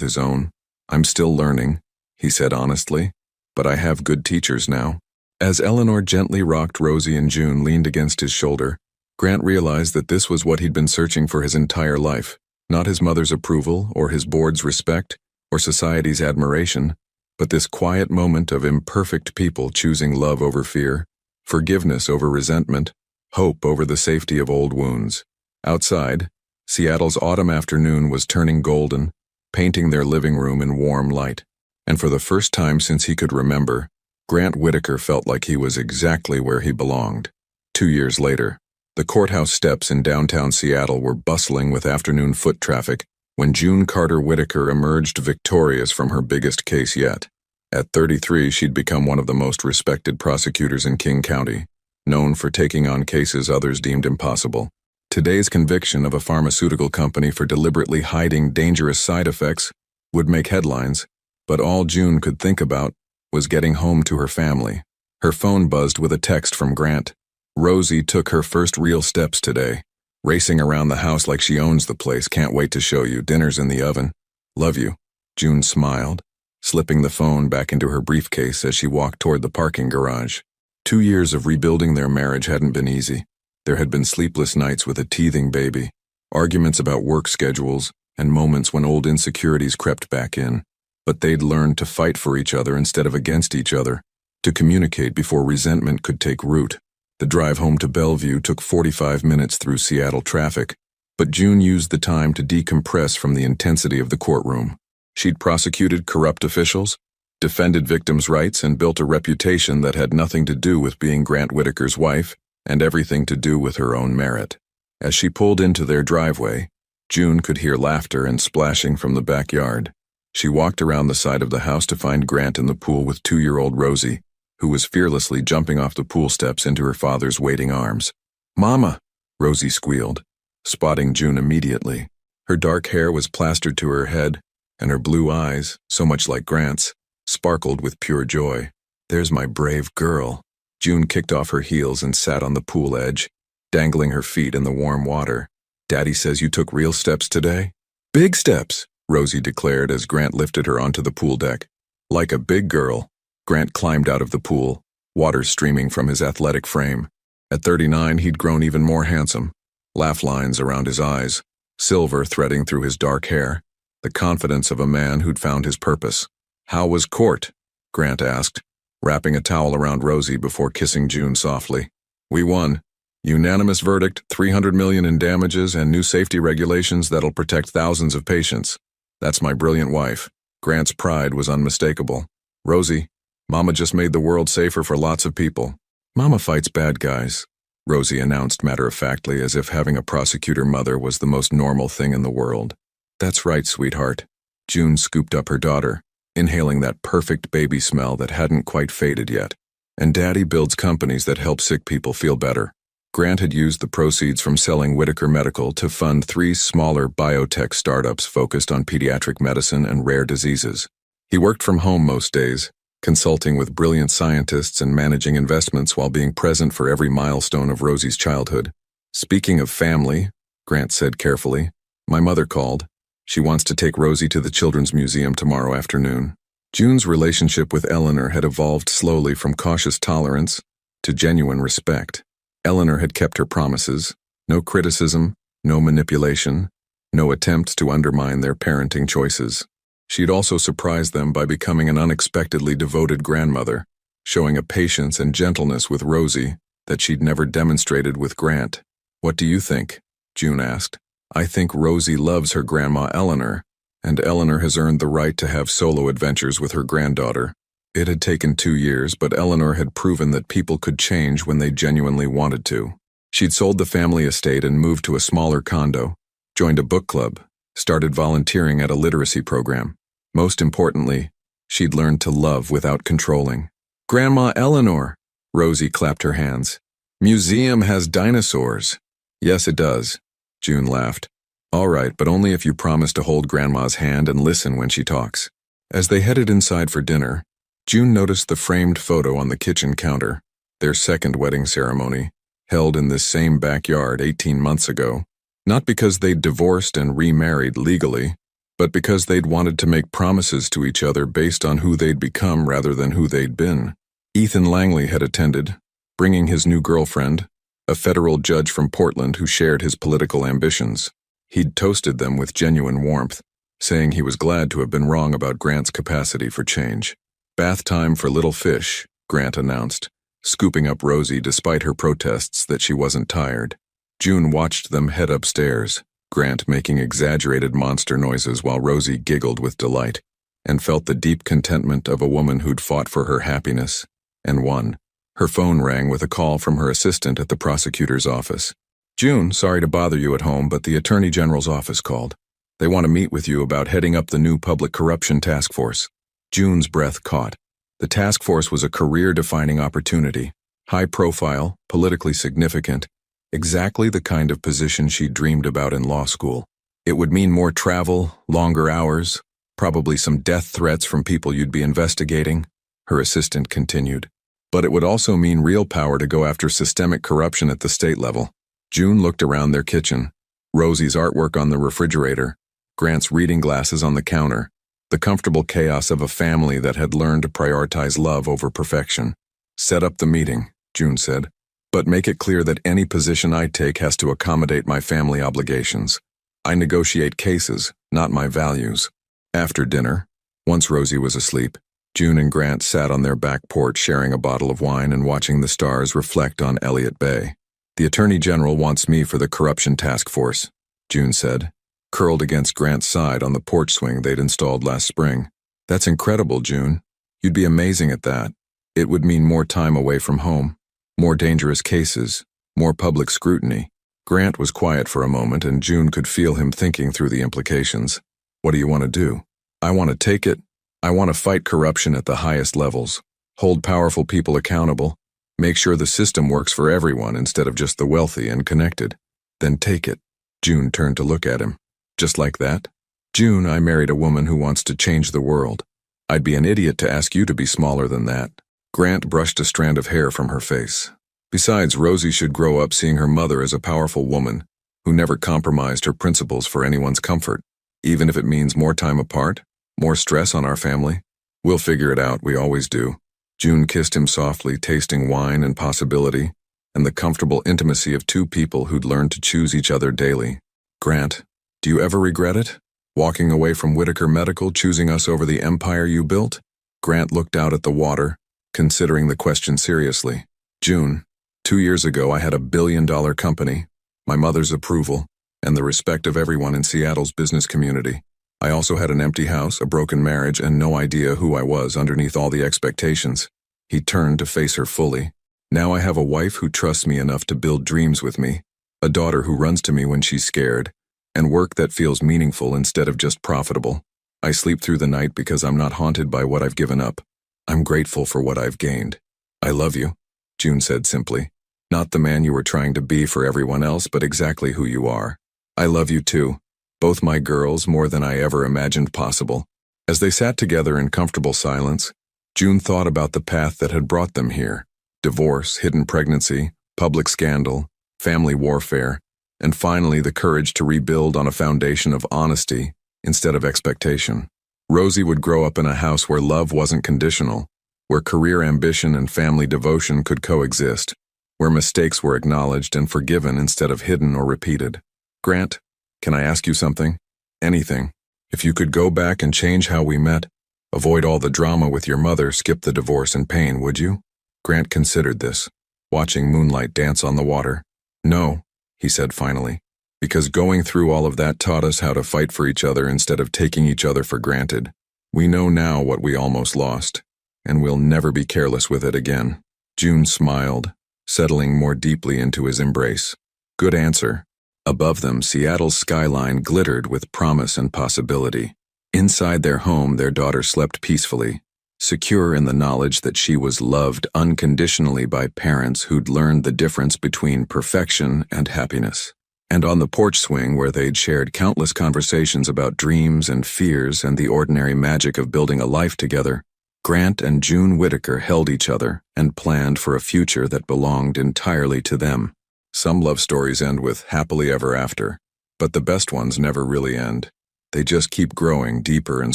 his own. "I'm still learning," he said honestly, "but I have good teachers now." As Eleanor gently rocked Rosie and June leaned against his shoulder, Grant realized that this was what he'd been searching for his entire life. Not his mother's approval, or his board's respect, or society's admiration, but this quiet moment of imperfect people choosing love over fear, forgiveness over resentment, hope over the safety of old wounds. Outside, Seattle's autumn afternoon was turning golden, painting their living room in warm light. And for the first time since he could remember, Grant Whitaker felt like he was exactly where he belonged. 2 years later, the courthouse steps in downtown Seattle were bustling with afternoon foot traffic when June Carter Whitaker emerged victorious from her biggest case yet. At 33, she'd become one of the most respected prosecutors in King County, known for taking on cases others deemed impossible. Today's conviction of a pharmaceutical company for deliberately hiding dangerous side effects would make headlines, but all June could think about was getting home to her family. Her phone buzzed with a text from Grant. "Rosie took her first real steps today. Racing around the house like she owns the place. Can't wait to show you. Dinner's in the oven. Love you." June smiled, slipping the phone back into her briefcase as she walked toward the parking garage. 2 years of rebuilding their marriage hadn't been easy. There had been sleepless nights with a teething baby, arguments about work schedules, and moments when old insecurities crept back in. But they'd learned to fight for each other instead of against each other, to communicate before resentment could take root. The drive home to Bellevue took 45 minutes through Seattle traffic, but June used the time to decompress from the intensity of the courtroom. She'd prosecuted corrupt officials, defended victims' rights, and built a reputation that had nothing to do with being Grant Whitaker's wife and everything to do with her own merit. As she pulled into their driveway, June could hear laughter and splashing from the backyard. She walked around the side of the house to find Grant in the pool with 2-year-old Rosie, who was fearlessly jumping off the pool steps into her father's waiting arms. "Mama!" Rosie squealed, spotting June immediately. Her dark hair was plastered to her head, and her blue eyes, so much like Grant's, sparkled with pure joy. "There's my brave girl." June kicked off her heels and sat on the pool edge, dangling her feet in the warm water. "Daddy says you took real steps today?" "Big steps," Rosie declared as Grant lifted her onto the pool deck. Like a big girl, Grant climbed out of the pool, water streaming from his athletic frame. At 39, he'd grown even more handsome, laugh lines around his eyes, silver threading through his dark hair, the confidence of a man who'd found his purpose. "How was court?" Grant asked, wrapping a towel around Rosie before kissing June softly. "We won. Unanimous verdict, $300 million in damages, and new safety regulations that'll protect thousands of patients. That's my brilliant wife." Grant's pride was unmistakable. "Rosie, Mama just made the world safer for lots of people." "Mama fights bad guys," Rosie announced matter-of-factly, as if having a prosecutor mother was the most normal thing in the world. "That's right, sweetheart." June scooped up her daughter, inhaling that perfect baby smell that hadn't quite faded yet. "And Daddy builds companies that help sick people feel better." Grant had used the proceeds from selling Whitaker Medical to fund 3 smaller biotech startups focused on pediatric medicine and rare diseases. He worked from home most days, consulting with brilliant scientists and managing investments while being present for every milestone of Rosie's childhood. "Speaking of family," Grant said carefully, "my mother called. She wants to take Rosie to the Children's Museum tomorrow afternoon." June's relationship with Eleanor had evolved slowly from cautious tolerance to genuine respect. Eleanor had kept her promises: no criticism, no manipulation, no attempts to undermine their parenting choices. She'd also surprised them by becoming an unexpectedly devoted grandmother, showing a patience and gentleness with Rosie that she'd never demonstrated with Grant. "What do you think?" June asked. "I think Rosie loves her grandma Eleanor, and Eleanor has earned the right to have solo adventures with her granddaughter." It had taken 2 years, but Eleanor had proven that people could change when they genuinely wanted to. She'd sold the family estate and moved to a smaller condo, joined a book club, started volunteering at a literacy program. Most importantly, she'd learned to love without controlling. "Grandma Eleanor," Rosie clapped her hands. "Museum has dinosaurs." "Yes, it does," June laughed. "All right, but only if you promise to hold Grandma's hand and listen when she talks." As they headed inside for dinner, June noticed the framed photo on the kitchen counter, their second wedding ceremony, held in this same backyard 18 months ago. Not because they'd divorced and remarried legally, but because they'd wanted to make promises to each other based on who they'd become rather than who they'd been. Ethan Langley had attended, bringing his new girlfriend, a federal judge from Portland who shared his political ambitions. He'd toasted them with genuine warmth, saying he was glad to have been wrong about Grant's capacity for change. "Bath time for little fish," Grant announced, scooping up Rosie despite her protests that she wasn't tired. June watched them head upstairs, Grant making exaggerated monster noises while Rosie giggled with delight, and felt the deep contentment of a woman who'd fought for her happiness, and won. Her phone rang with a call from her assistant at the prosecutor's office. "June, sorry to bother you at home, but the Attorney General's office called. They want to meet with you about heading up the new Public Corruption Task Force." June's breath caught. The task force was a career-defining opportunity, high-profile, politically significant, exactly the kind of position she dreamed about in law school. It would mean more travel, longer hours, probably some death threats from people you'd be investigating, her assistant continued. But it would also mean real power to go after systemic corruption at the state level. June looked around their kitchen, Rosie's artwork on the refrigerator, Grant's reading glasses on the counter, the comfortable chaos of a family that had learned to prioritize love over perfection. "Set up the meeting," June said, "but make it clear that any position I take has to accommodate my family obligations. I negotiate cases, not my values." After dinner, once Rosie was asleep, June and Grant sat on their back porch sharing a bottle of wine and watching the stars reflect on Elliott Bay. "The Attorney General wants me for the Corruption Task Force," June said, curled against Grant's side on the porch swing they'd installed last spring. "That's incredible, June. You'd be amazing at that. It would mean more time away from home, more dangerous cases, more public scrutiny." Grant was quiet for a moment and June could feel him thinking through the implications. "What do you want to do?" "I want to take it. I want to fight corruption at the highest levels, hold powerful people accountable, make sure the system works for everyone instead of just the wealthy and connected." "Then take it." June turned to look at him. "Just like that?" "June, I married a woman who wants to change the world. I'd be an idiot to ask you to be smaller than that." Grant brushed a strand of hair from her face. "Besides, Rosie should grow up seeing her mother as a powerful woman who never compromised her principles for anyone's comfort, even if it means more time apart, more stress on our family. We'll figure it out, we always do." June kissed him softly, tasting wine and possibility, and the comfortable intimacy of two people who'd learned to choose each other daily. "Grant, do you ever regret it? Walking away from Whitaker Medical, choosing us over the empire you built?" Grant looked out at the water, considering the question seriously. "June, 2 years ago I had a billion-dollar company, my mother's approval, and the respect of everyone in Seattle's business community. I also had an empty house, a broken marriage, and no idea who I was underneath all the expectations." He turned to face her fully. "Now I have a wife who trusts me enough to build dreams with me, a daughter who runs to me when she's scared, and work that feels meaningful instead of just profitable. I sleep through the night because I'm not haunted by what I've given up. I'm grateful for what I've gained." "I love you," June said simply. "Not the man you were trying to be for everyone else, but exactly who you are." "I love you too. Both my girls more than I ever imagined possible." As they sat together in comfortable silence, June thought about the path that had brought them here. Divorce, hidden pregnancy, public scandal, family warfare, and finally the courage to rebuild on a foundation of honesty instead of expectation. Rosie would grow up in a house where love wasn't conditional, where career ambition and family devotion could coexist, where mistakes were acknowledged and forgiven instead of hidden or repeated. "Grant, can I ask you something? Anything. If you could go back and change how we met, avoid all the drama with your mother, skip the divorce and pain, would you?" Grant considered this, watching moonlight dance on the water. "No," he said finally, "because going through all of that taught us how to fight for each other instead of taking each other for granted. We know now what we almost lost, and we'll never be careless with it again." June smiled, settling more deeply into his embrace. "Good answer." Above them, Seattle's skyline glittered with promise and possibility. Inside their home, their daughter slept peacefully, secure in the knowledge that she was loved unconditionally by parents who'd learned the difference between perfection and happiness. And on the porch swing, where they'd shared countless conversations about dreams and fears and the ordinary magic of building a life together, Grant and June Whitaker held each other and planned for a future that belonged entirely to them. Some love stories end with happily ever after, but the best ones never really end. They just keep growing deeper and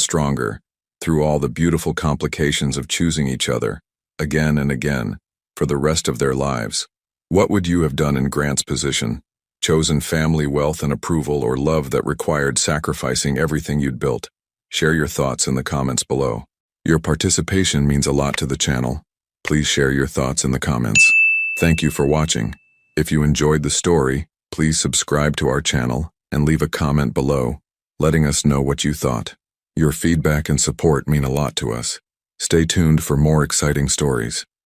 stronger through all the beautiful complications of choosing each other, again and again, for the rest of their lives. What would you have done in Grant's position? Chosen family, wealth, and approval, or love that required sacrificing everything you'd built? Share your thoughts in the comments below. Your participation means a lot to the channel. Please share your thoughts in the comments. Thank you for watching. If you enjoyed the story, please subscribe to our channel and leave a comment below, letting us know what you thought. Your feedback and support mean a lot to us. Stay tuned for more exciting stories.